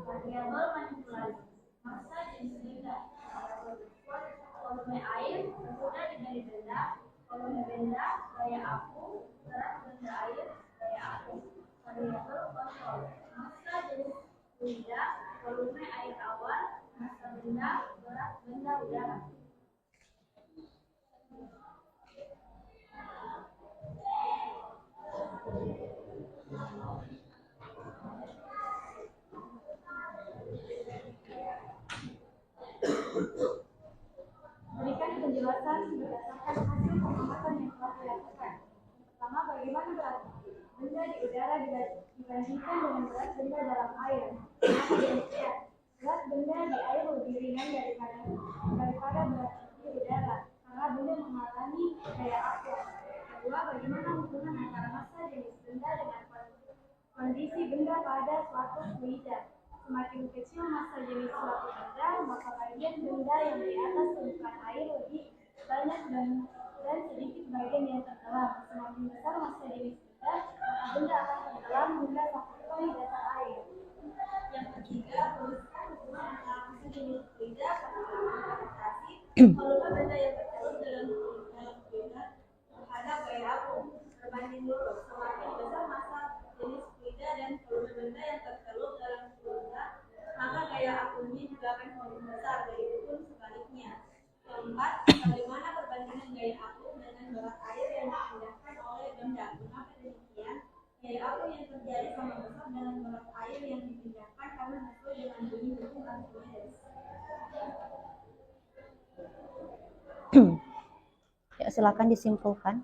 Variabel manipulasi, massa jenis benda, volume air, mudah diberi benda, volume benda, gaya apu, berat benda air, gaya apu. Variabel kontrol, massa jenis benda, volume air awan, massa benda, berat benda udara. Berikan penjelasan berdasarkan hasil pengamatan yang telah dilakukan. Pertama, bagaimana berat benda di udara dibandingkan dengan berat benda dalam air? Kenapa demikian? Berat benda di air lebih ringan daripada berat di udara, karena benda mengalami gaya aqua. Kedua, bagaimana hubungan antara massa jenis benda dengan kondisi benda pada suatu fluida? Semakin kecil massa jenis suatu benda, maka bagian benda yang di atas permukaan air lebih banyak dan sedikit bagian yang tenggelam. Semakin besar massa jenis benda, maka benda akan tenggelam hingga sampai dasar air. Yang ketiga, merumuskan hubungan antara massa jenis fluida pada gravitasi, volume benda yang tercelup dalam fluida terhadap gaya apu berbanding lurus. Semakin besar massa jenis fluida dan volume benda yang tercelup dalam fluida, maka gaya apunya juga akan semakin besar, begitupun sebaliknya. Keempat, bagaimana perbandingan gaya apu dengan berat air yang dipindahkan oleh benda? Mengapa demikian? Gaya apu yang terjadi sama besar dengan berat air yang dipindahkan karena sesuai dengan bunyi hukum Archimedes.
Ya, silakan disimpulkan.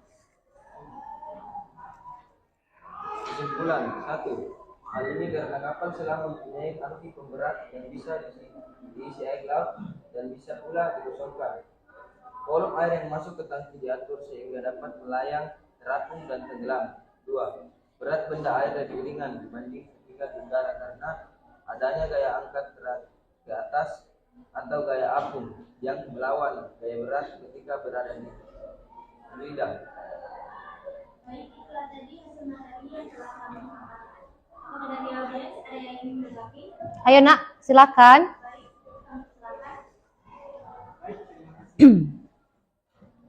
Kesimpulan 1. Hal ini karena kapal selam mempunyai tangki pemberat yang bisa diisi air laut dan bisa pula dikosongkan. Volume air yang masuk ke tangki diatur sehingga dapat melayang, terapung, dan tenggelam. 2. Berat benda air lebih ringan dibanding ketika di udara karena adanya gaya angkat ke atas atau gaya apung yang melawan gaya berat ketika berada di fluida.
Baik, itulah tadi hasil materi yang telah kami sampaikan. Apakah dari audiens ada yang ingin menanggapi?
Ayo nak, silakan.
Baik, kami silakan.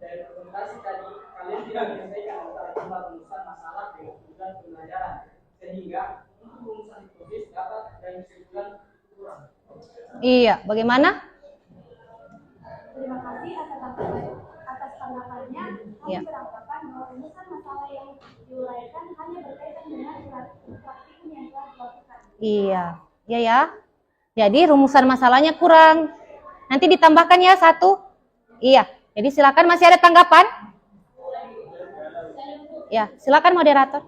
Dari presentasi tadi, kalian tidak menyelesaikan antara jumlah rumusan masalah dengan tujuan pembelajaran, sehingga untuk rumusan hipotez dapat dan kesimpulan kurang.
Iya, bagaimana?
Terima kasih atas tanggapannya. Kami
Ya.
beranggapan bahwa rumusan masalah yang diuraikan hanya berkaitan dengan praktikum yang telah dilakukan.
Iya, iya ya. Jadi rumusan masalahnya kurang. Nanti ditambahkan ya 1. Iya. Jadi silakan, masih ada tanggapan? Ya, silakan moderator.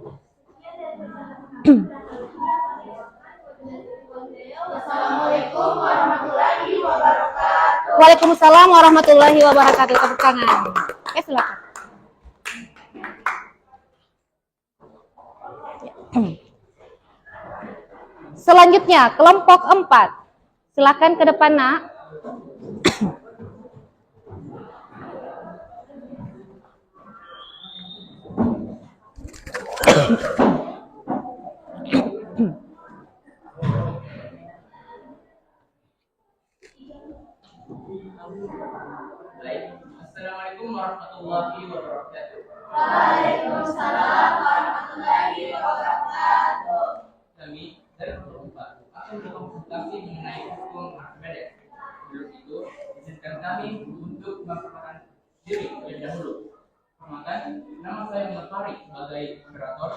Assalamualaikum warahmatullahi wabarakatuh.
Waalaikumsalam warahmatullahi wabarakatuh. Tepuk tangan. Silakan. Selanjutnya, kelompok 4. Silakan ke depan, nak.
Baik, Assalamualaikum warahmatullahi wabarakatuh.
Waalaikumsalam warahmatullahi wabarakatuh.
Kami dari kelompok 4 akan berkonsultasi mengenai hukum Archimedes. Sebelum itu, izinkan kami untuk memperkenalkan diri terlebih dahulu. Perkenalkan, nama saya Muhammad Farid sebagai moderator.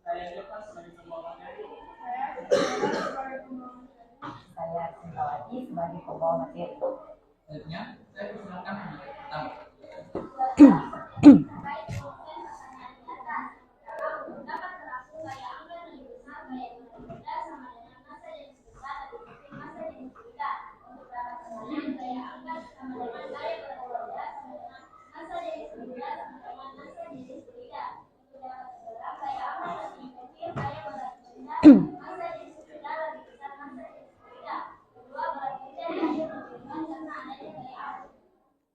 Saya Jepang sebagai pembawa materi.
Saya Sintawati sebagai pembawa materi.
Selanjutnya, saya persilakan pembicara pertama.
Dapat berlaku gaya angka lebih besar gaya berbeda sama dengan massa jenis benda tapi massa jenis benda. Untuk dapat pertanyaan gaya angka sama dengan gaya berbeda sama dengan massa jenis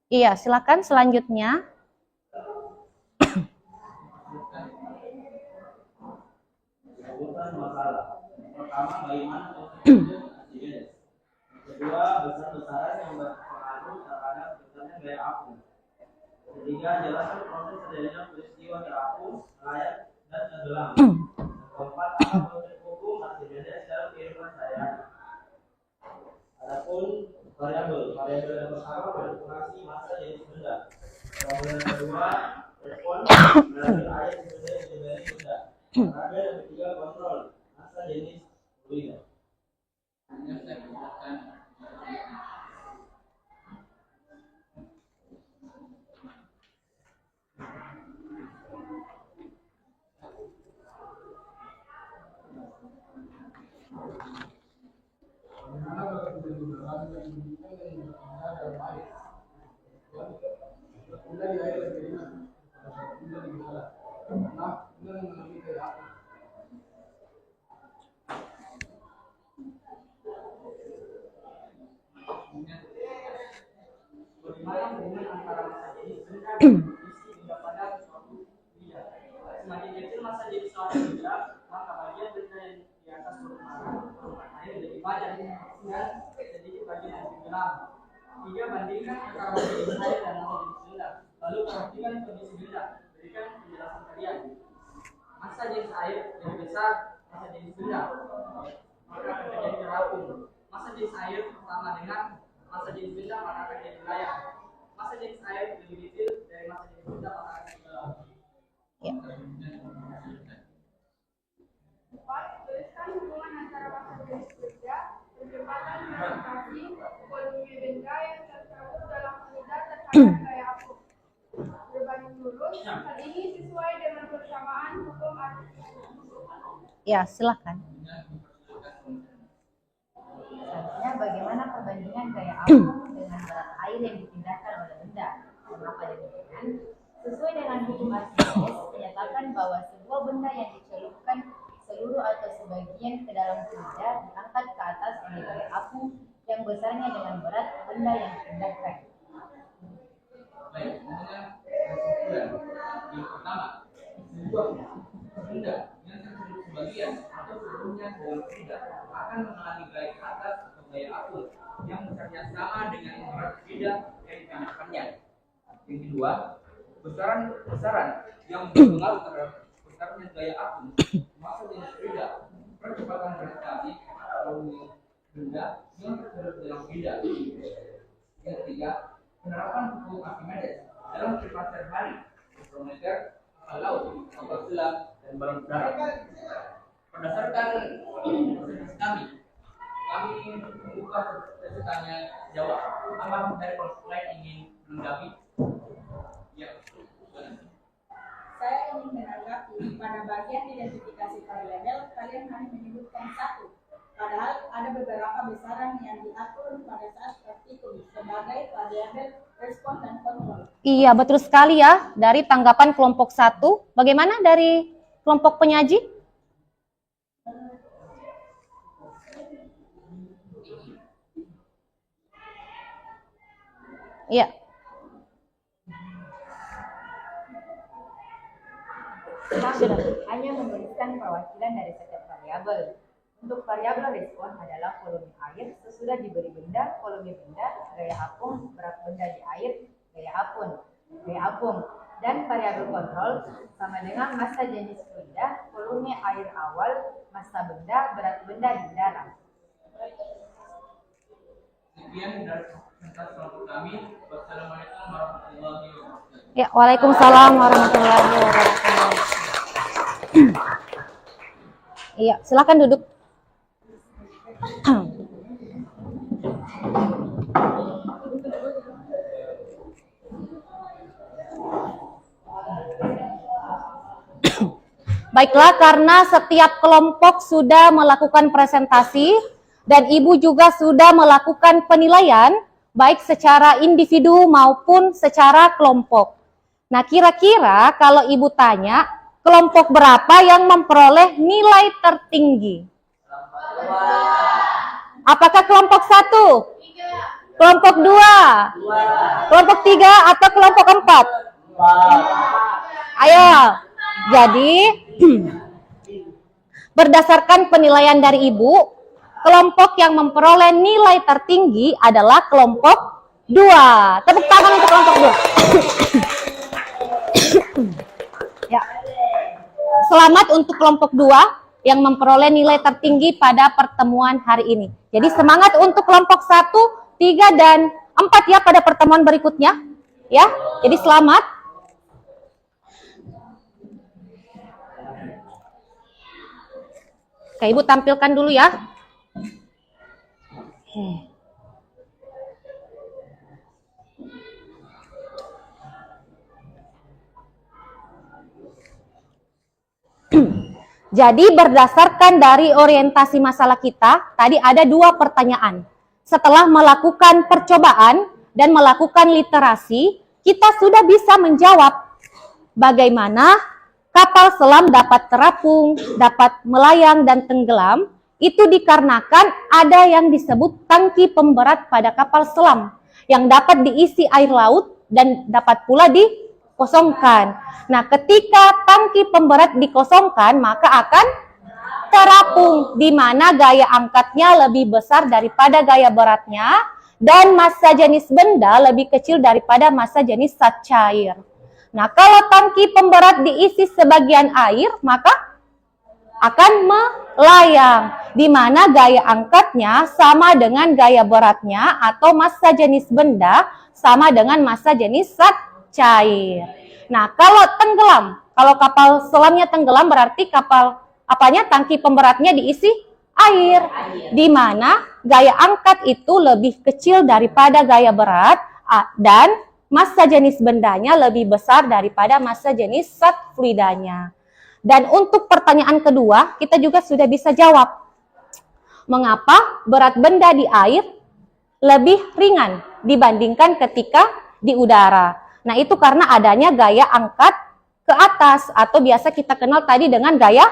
Iya, silakan selanjutnya.
Sebutan masalah. Pertama, bagaimana konsekuensi Archimedes. Kedua, besar-besaran yang berpengaruh terhadap besarnya gaya akum. Ketiga, jelaskan proses terjadinya peristiwa terapung, layak, dan tenggelam. Keempat, apa konsep hukum Archimedes dalam kehidupan sehari-hari. Adapun variabel yang pertama manipulasi massa jenis benda. Variabel yang kedua respon dari air sebagai jenis benda. Variabel yang ketiga kontrol massa jenis fluida. Bagaimana hubungan antara massa jenis benda dan kondisi benda pada suatu benda. Semakin kecil massa jenis suatu benda, maka bagian benda yang di atas permukaan air lebih banyak dan sedikit bagian yang tenggelam. Tiga, bandingkan antara massa jenis air dan massa jenis benda. Lalu perhatikan kondisi benda. Berikan penjelasan kalian. Massa jenis air lebih besar massa jenis benda, maka akan terjadi terapung. Massa jenis air sama dengan massa jenis benda, maka akan jadi layak. Massa jenis air lebih kecil dari massa jenis benda, maka akan tenggelam.
Empat, tuliskan hubungan antara massa jenis benda, kecepatan gravitasi, volume benda yang tercakup dalam fluida terhadap gaya akum. Berbanding lurus, hal ini sesuai dengan persamaan hukum Archimedes.
Ya, silakan.
Selanjutnya, bagaimana perbandingan gaya akum dengan berat air yang dipindahkan oleh benda? Mengapa demikian? Sesuai dengan hukum Archimedes, menyatakan bahwa sebuah benda yang dicelupkan seluruh atau sebagian ke dalam fluida diangkat ke atas oleh gaya akum yang besarnya dengan berat benda yang dipindahkan.
Baik, kemudian kesimpulan. Yang pertama, sebuah benda yang tercelup sebagian atau seluruhnya ke dalam fluida akan mengalami gaya ke atas atau gaya akum yang besarnya sama dengan berat fluida yang dipindahkannya. Yang kedua, besaran yang berpengaruh terhadap besarnya gaya akum massa jenis fluida, percepatan gravitasi volume benda yang tercelup dalam fluida. Yang ketiga, penerapan hukum Archimedes dalam kehidupan sehari-hari, mikrometer, kapal laut, kapal selam, dan balon udara. Berdasarkan proses kami membuka sesi tanya jawab. Apa dari kelompok lain ingin menanggapi? Ya.
Saya ingin menanggapi pada bagian identifikasi variabel, kalian hanya menyebutkan satu. Padahal ada beberapa besaran yang diatur pada saat praktikum sebagai variabel respon dan kontrol.
Iya, betul sekali ya. Dari tanggapan kelompok 1, bagaimana dari kelompok penyaji? Iya.
Kami hanya menuliskan perwakilan dari setiap variabel. Untuk variabel respon adalah volume air sesudah diberi benda, volume benda, gaya apung, berat benda di air, gaya apung, dan variabel kontrol sama dengan massa jenis fluida, volume air awal, massa benda, berat benda di darat.
Sekian dari presentasi kelompok kami. Wassalamualaikum warahmatullahi wabarakatuh.
Ya, waalaikumsalam warahmatullahi wabarakatuh. Iya, silakan duduk. Baiklah, karena setiap kelompok sudah melakukan presentasi dan Ibu juga sudah melakukan penilaian baik secara individu maupun secara kelompok. Nah, kira-kira kalau Ibu tanya, kelompok berapa yang memperoleh nilai tertinggi? Apakah kelompok 1? Kelompok 2. Kelompok 3 atau kelompok 4? Ayo. Jadi berdasarkan penilaian dari Ibu, kelompok yang memperoleh nilai tertinggi adalah kelompok 2. Tepuk tangan untuk kelompok 2. Ya. Selamat untuk kelompok 2 yang memperoleh nilai tertinggi pada pertemuan hari ini. Jadi semangat untuk kelompok 1, 3, dan 4 ya pada pertemuan berikutnya. Ya, jadi selamat. Oke, Ibu tampilkan dulu ya. Jadi berdasarkan dari orientasi masalah kita, tadi ada 2 pertanyaan. Setelah melakukan percobaan dan melakukan literasi, kita sudah bisa menjawab bagaimana kapal selam dapat terapung, dapat melayang dan tenggelam. Itu dikarenakan ada yang disebut tangki pemberat pada kapal selam yang dapat diisi air laut dan dapat pula dikosongkan. Nah, ketika tangki pemberat dikosongkan, maka akan terapung, di mana gaya angkatnya lebih besar daripada gaya beratnya, dan massa jenis benda lebih kecil daripada massa jenis zat cair. Nah, kalau tangki pemberat diisi sebagian air, maka akan melayang, di mana gaya angkatnya sama dengan gaya beratnya, atau massa jenis benda sama dengan massa jenis zat cair. Nah, kalau tenggelam, kalau kapal selamnya tenggelam berarti kapal tangki pemberatnya diisi air, di mana gaya angkat itu lebih kecil daripada gaya berat dan massa jenis bendanya lebih besar daripada massa jenis zat fluidanya. Dan untuk pertanyaan kedua, kita juga sudah bisa jawab. Mengapa berat benda di air lebih ringan dibandingkan ketika di udara? Nah, itu karena adanya gaya angkat ke atas, atau biasa kita kenal tadi dengan gaya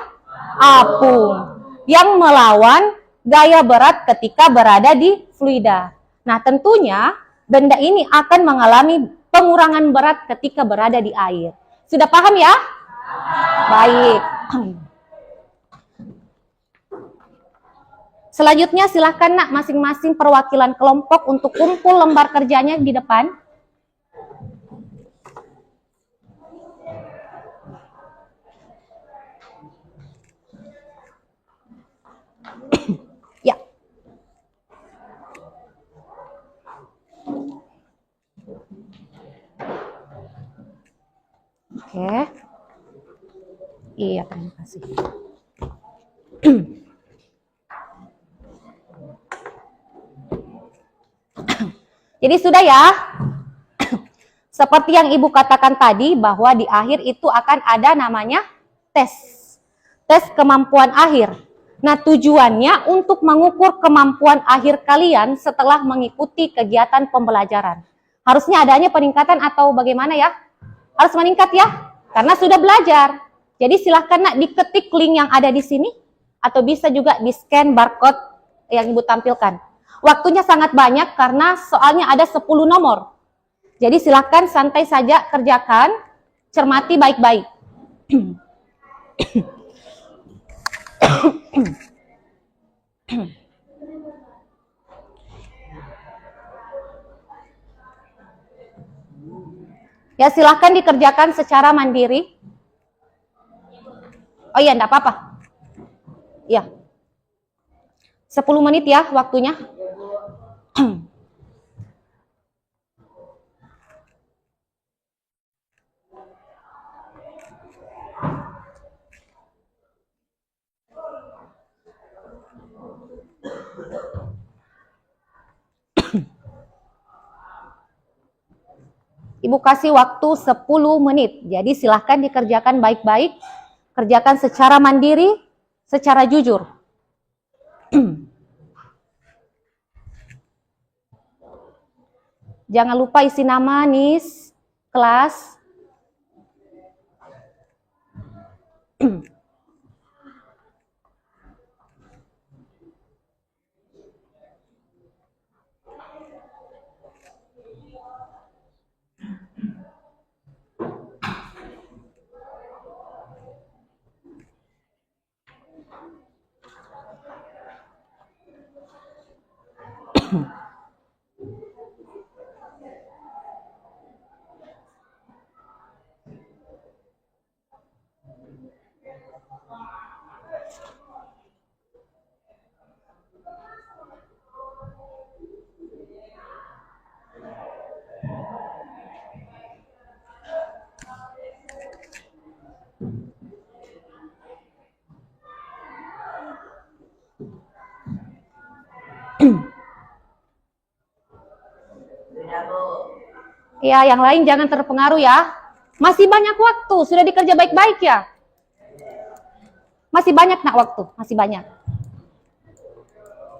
apung, yang melawan gaya berat ketika berada di fluida. Nah, tentunya benda ini akan mengalami pengurangan berat ketika berada di air. Sudah paham ya? Baik. Selanjutnya silahkan nak masing-masing perwakilan kelompok untuk kumpul lembar kerjanya di depan. Ya. Oke. Iya, terima kasih. Jadi sudah ya. Seperti yang Ibu katakan tadi, bahwa di akhir itu akan ada namanya tes. Tes kemampuan akhir. Nah, tujuannya untuk mengukur kemampuan akhir kalian setelah mengikuti kegiatan pembelajaran. Harusnya adanya peningkatan atau bagaimana ya? Harus meningkat ya, karena sudah belajar. Jadi silahkan nak diketik link yang ada di sini, atau bisa juga di-scan barcode yang Ibu tampilkan. Waktunya sangat banyak karena soalnya ada 10 nomor. Jadi silahkan santai saja kerjakan, cermati baik-baik. Ya, silahkan dikerjakan secara mandiri. Oh iya, enggak apa-apa. Ya. 10 menit ya waktunya. Ibu kasih waktu 10 menit. Jadi silahkan dikerjakan baik-baik. Kerjakan secara mandiri, secara jujur. Jangan lupa isi nama, NIS, kelas.
Sudah, Bu.
Ya, yang lain jangan terpengaruh ya. Masih banyak waktu, sudah dikerja baik-baik ya. Masih banyak nak waktu, masih banyak.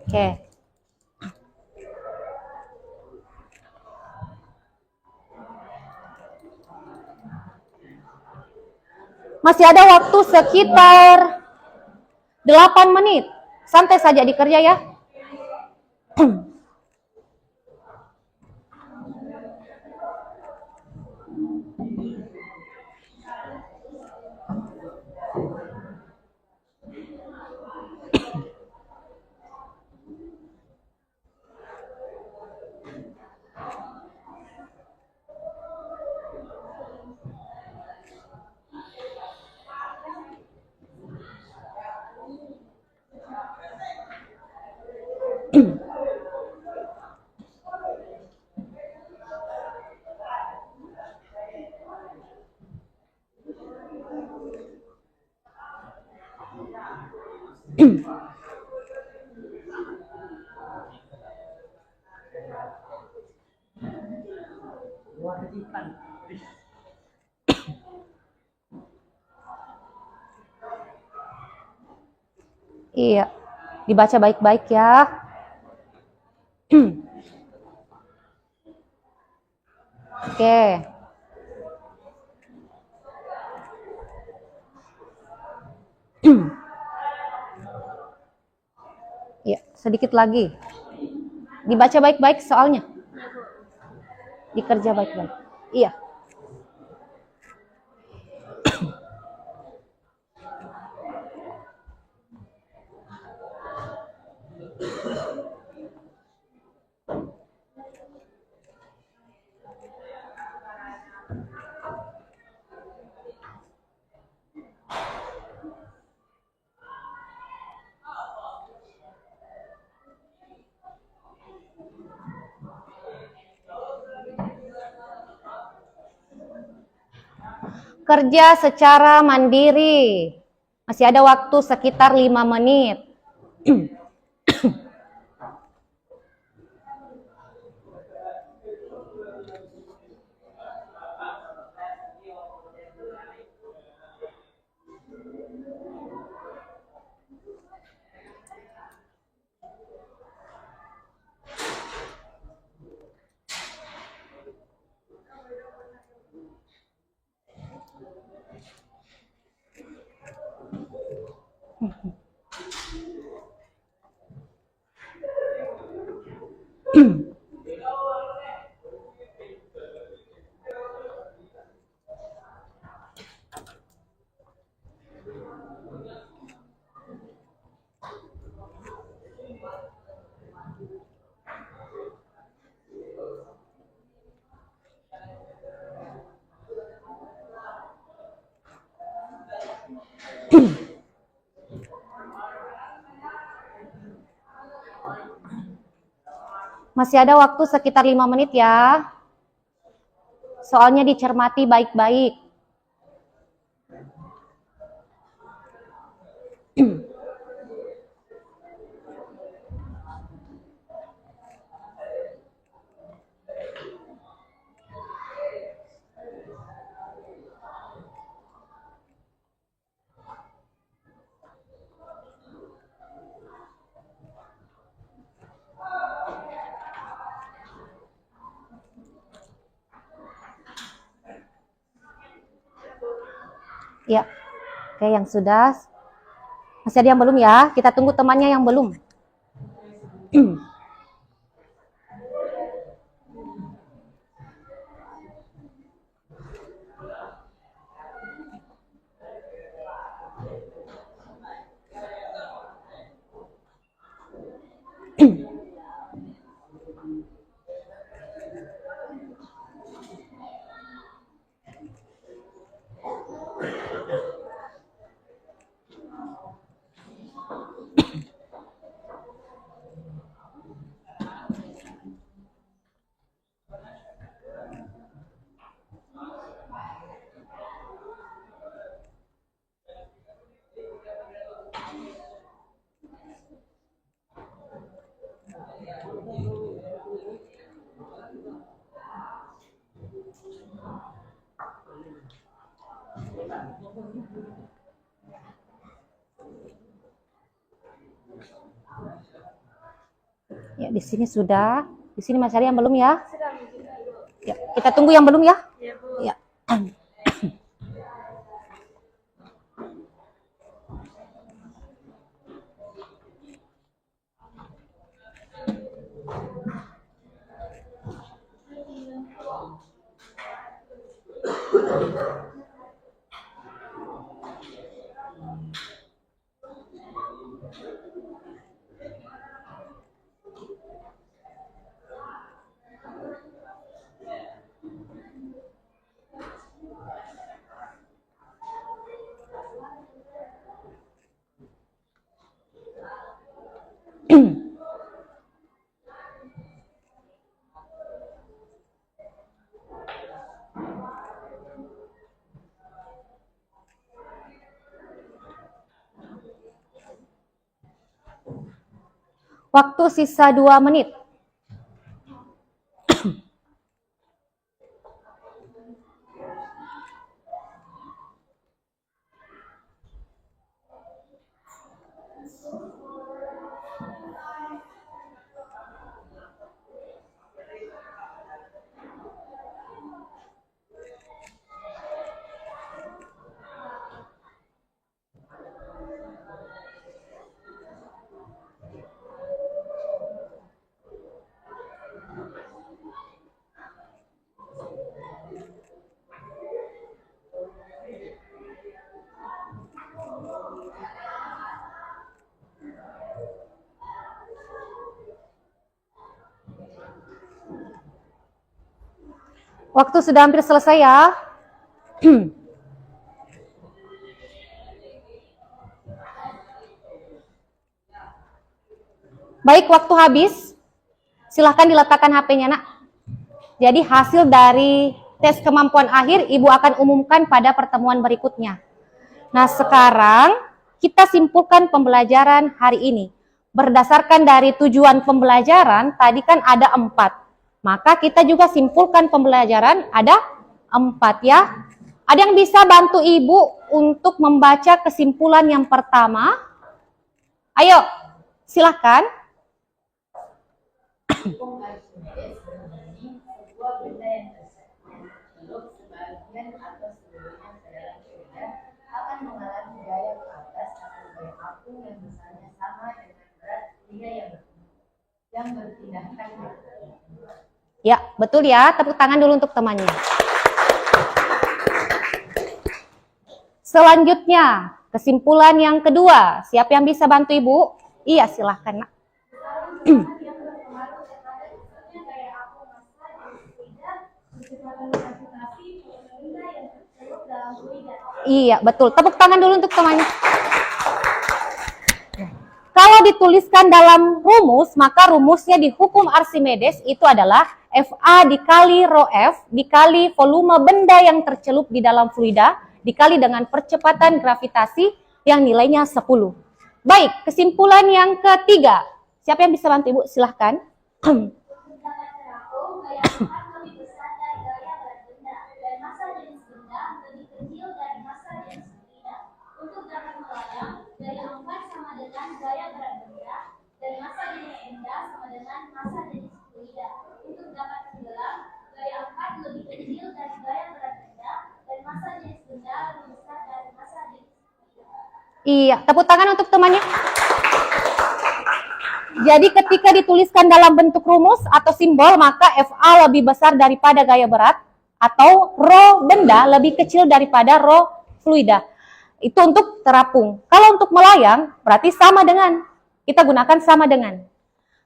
Oke. Masih ada waktu sekitar 8 menit. Santai saja dikerja ya. Iya, dibaca baik-baik ya. Oke. Ya, sedikit lagi. Dibaca baik-baik soalnya. Dikerja baik-baik. Iya. Kerja secara mandiri. Masih ada waktu sekitar 5 menit. Masih ada waktu sekitar 5 menit ya. Soalnya dicermati baik-baik. Ya, oke yang sudah. Masih ada yang belum ya? Kita tunggu temannya yang belum. Ya, di sini sudah. Di sini masih ada yang belum ya? Ya, kita tunggu yang belum ya? Ya. Waktu sisa 2 menit. Waktu sudah hampir selesai ya. Baik, waktu habis. Silahkan diletakkan HP-nya, Nak. Jadi hasil dari tes kemampuan akhir Ibu akan umumkan pada pertemuan berikutnya. Nah, sekarang kita simpulkan pembelajaran hari ini. Berdasarkan dari tujuan pembelajaran, tadi kan ada 4. Maka kita juga simpulkan pembelajaran ada 4 ya. Ada yang bisa bantu Ibu untuk membaca kesimpulan yang pertama? Ayo, silakan.
Hukum Archimedes berbunyi sebuah benda yang tercelup sebagian atau seluruhnya ke dalam fluida akan mengalami gaya ke atas atau gaya apung yang besarnya sama dengan berat fluida yang berpindahkan.
Ya, betul ya. Tepuk tangan dulu untuk temannya. Selanjutnya, kesimpulan yang kedua. Siapa yang bisa bantu Ibu? Iya, silahkan, Nak. Iya, betul. Tepuk tangan dulu untuk temannya. Kalau dituliskan dalam rumus, maka rumusnya di hukum Archimedes itu adalah FA dikali rho F dikali volume benda yang tercelup di dalam fluida dikali dengan percepatan gravitasi yang nilainya 10. Baik, kesimpulan yang ketiga. Siapa yang bisa bantu Ibu? Silahkan. Iya, tepuk tangan untuk temannya. Jadi ketika dituliskan dalam bentuk rumus atau simbol, maka FA lebih besar daripada gaya berat, atau rho benda lebih kecil daripada rho fluida. Itu untuk terapung. Kalau untuk melayang, berarti sama dengan. Kita gunakan sama dengan.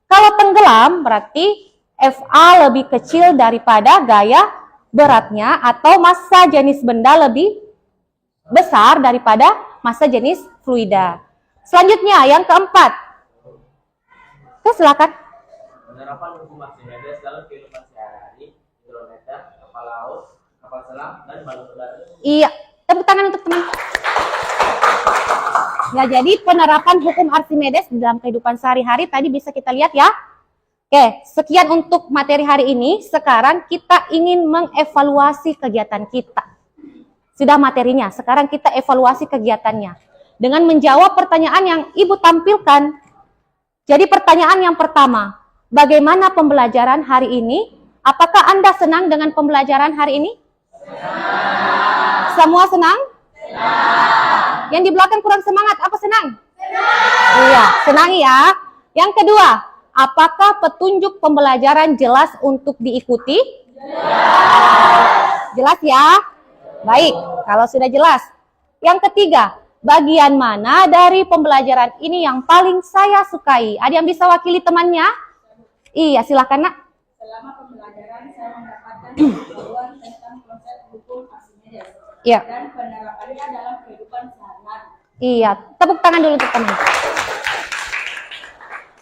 Kalau tenggelam, berarti FA lebih kecil daripada gaya beratnya, atau massa jenis benda lebih besar daripada massa jenis fluida. Selanjutnya, yang keempat. Oke, silakan.
Penerapan hukum Archimedes dalam kehidupan sehari-hari, hidrometer, kapal laut, kapal selam, dan balon udara.
Iya, tepuk tangan untuk teman. Ya, jadi penerapan hukum Archimedes dalam kehidupan sehari-hari tadi bisa kita lihat ya. Oke, sekian untuk materi hari ini. Sekarang kita ingin mengevaluasi kegiatan kita. Sudah materinya. Sekarang kita evaluasi kegiatannya dengan menjawab pertanyaan yang Ibu tampilkan. Jadi pertanyaan yang pertama, bagaimana pembelajaran hari ini? Apakah Anda senang dengan pembelajaran hari ini? Senang. Semua senang? Senang. Yang di belakang kurang semangat, apa senang? Senang. Iya, senang ya. Yang kedua, apakah petunjuk pembelajaran jelas untuk diikuti? Jelas. Jelas ya? Baik, kalau sudah jelas. Yang ketiga, bagian mana dari pembelajaran ini yang paling saya sukai? Ada yang bisa wakili temannya? Iya, silakan nak.
Selama pembelajaran saya mendapatkan pengetahuan tentang konsep hukum Archimedes
Iya.
dan penerapannya dalam kehidupan sehari-hari.
Iya, tepuk tangan dulu untuk teman.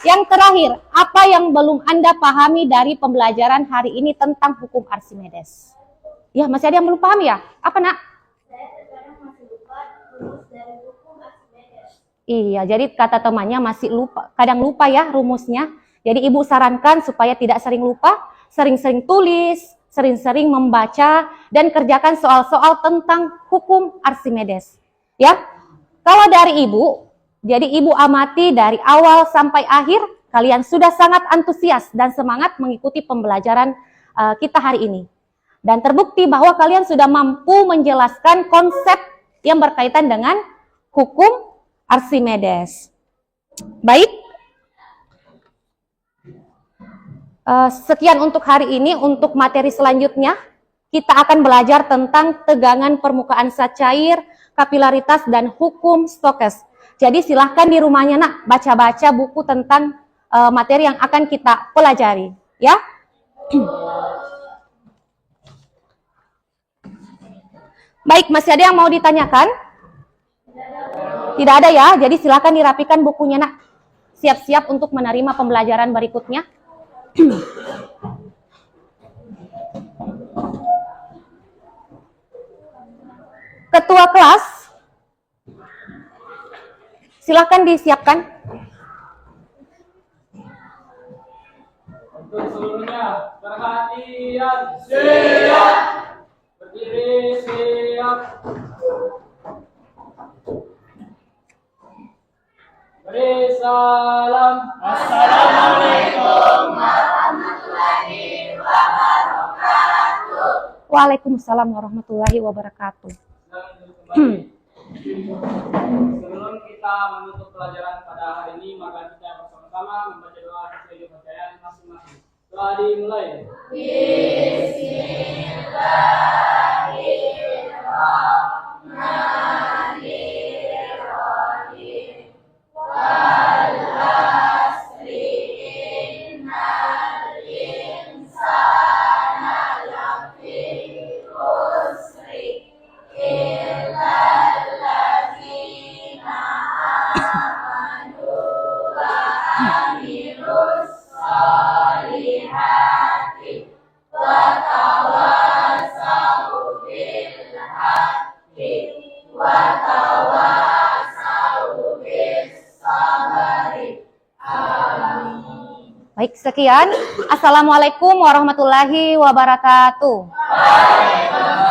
Yang terakhir, apa yang belum Anda pahami dari pembelajaran hari ini tentang hukum Archimedes? Ya, masih ada yang belum paham ya? Apa nak?
Saya terkadang masih lupa rumus dari hukum Archimedes.
Iya, jadi kata temannya masih lupa, kadang lupa ya rumusnya. Jadi Ibu sarankan supaya tidak sering lupa, sering-sering tulis, sering-sering membaca, dan kerjakan soal-soal tentang hukum Archimedes. Ya, kalau dari Ibu, jadi Ibu amati dari awal sampai akhir, kalian sudah sangat antusias dan semangat mengikuti pembelajaran kita hari ini. Dan terbukti bahwa kalian sudah mampu menjelaskan konsep yang berkaitan dengan hukum Archimedes. Baik, sekian untuk hari ini. Untuk materi selanjutnya, kita akan belajar tentang tegangan permukaan zat cair, kapilaritas, dan hukum Stokes. Jadi silahkan di rumahnya nak, baca-baca buku tentang materi yang akan kita pelajari. Ya. Baik, masih ada yang mau ditanyakan? Tidak ada ya, jadi silakan dirapikan bukunya nak. Siap-siap untuk menerima pembelajaran berikutnya. Ketua kelas, silakan disiapkan.
Untuk seluruhnya, perhatian. Siap. Berdiri, siap. Beri salam. Assalamualaikum warahmatullahi wabarakatuh.
Waalaikumsalam warahmatullahi wabarakatuh.
Sebelum kita menutup pelajaran pada hari ini, maka kita bersama-sama membaca doa sesuai kepercayaan masing-masing. Doa dimulai. Bismillahirrahmanirrahim. Wal asri innal insana lafi khusri illal ladzina amanu wa amilus solihati wa tawasau bil haqqi wa tawasau bis sabari. Amin.
Baik, sekian. Assalamualaikum warahmatullahi wabarakatuh.
Waalaikumsalam.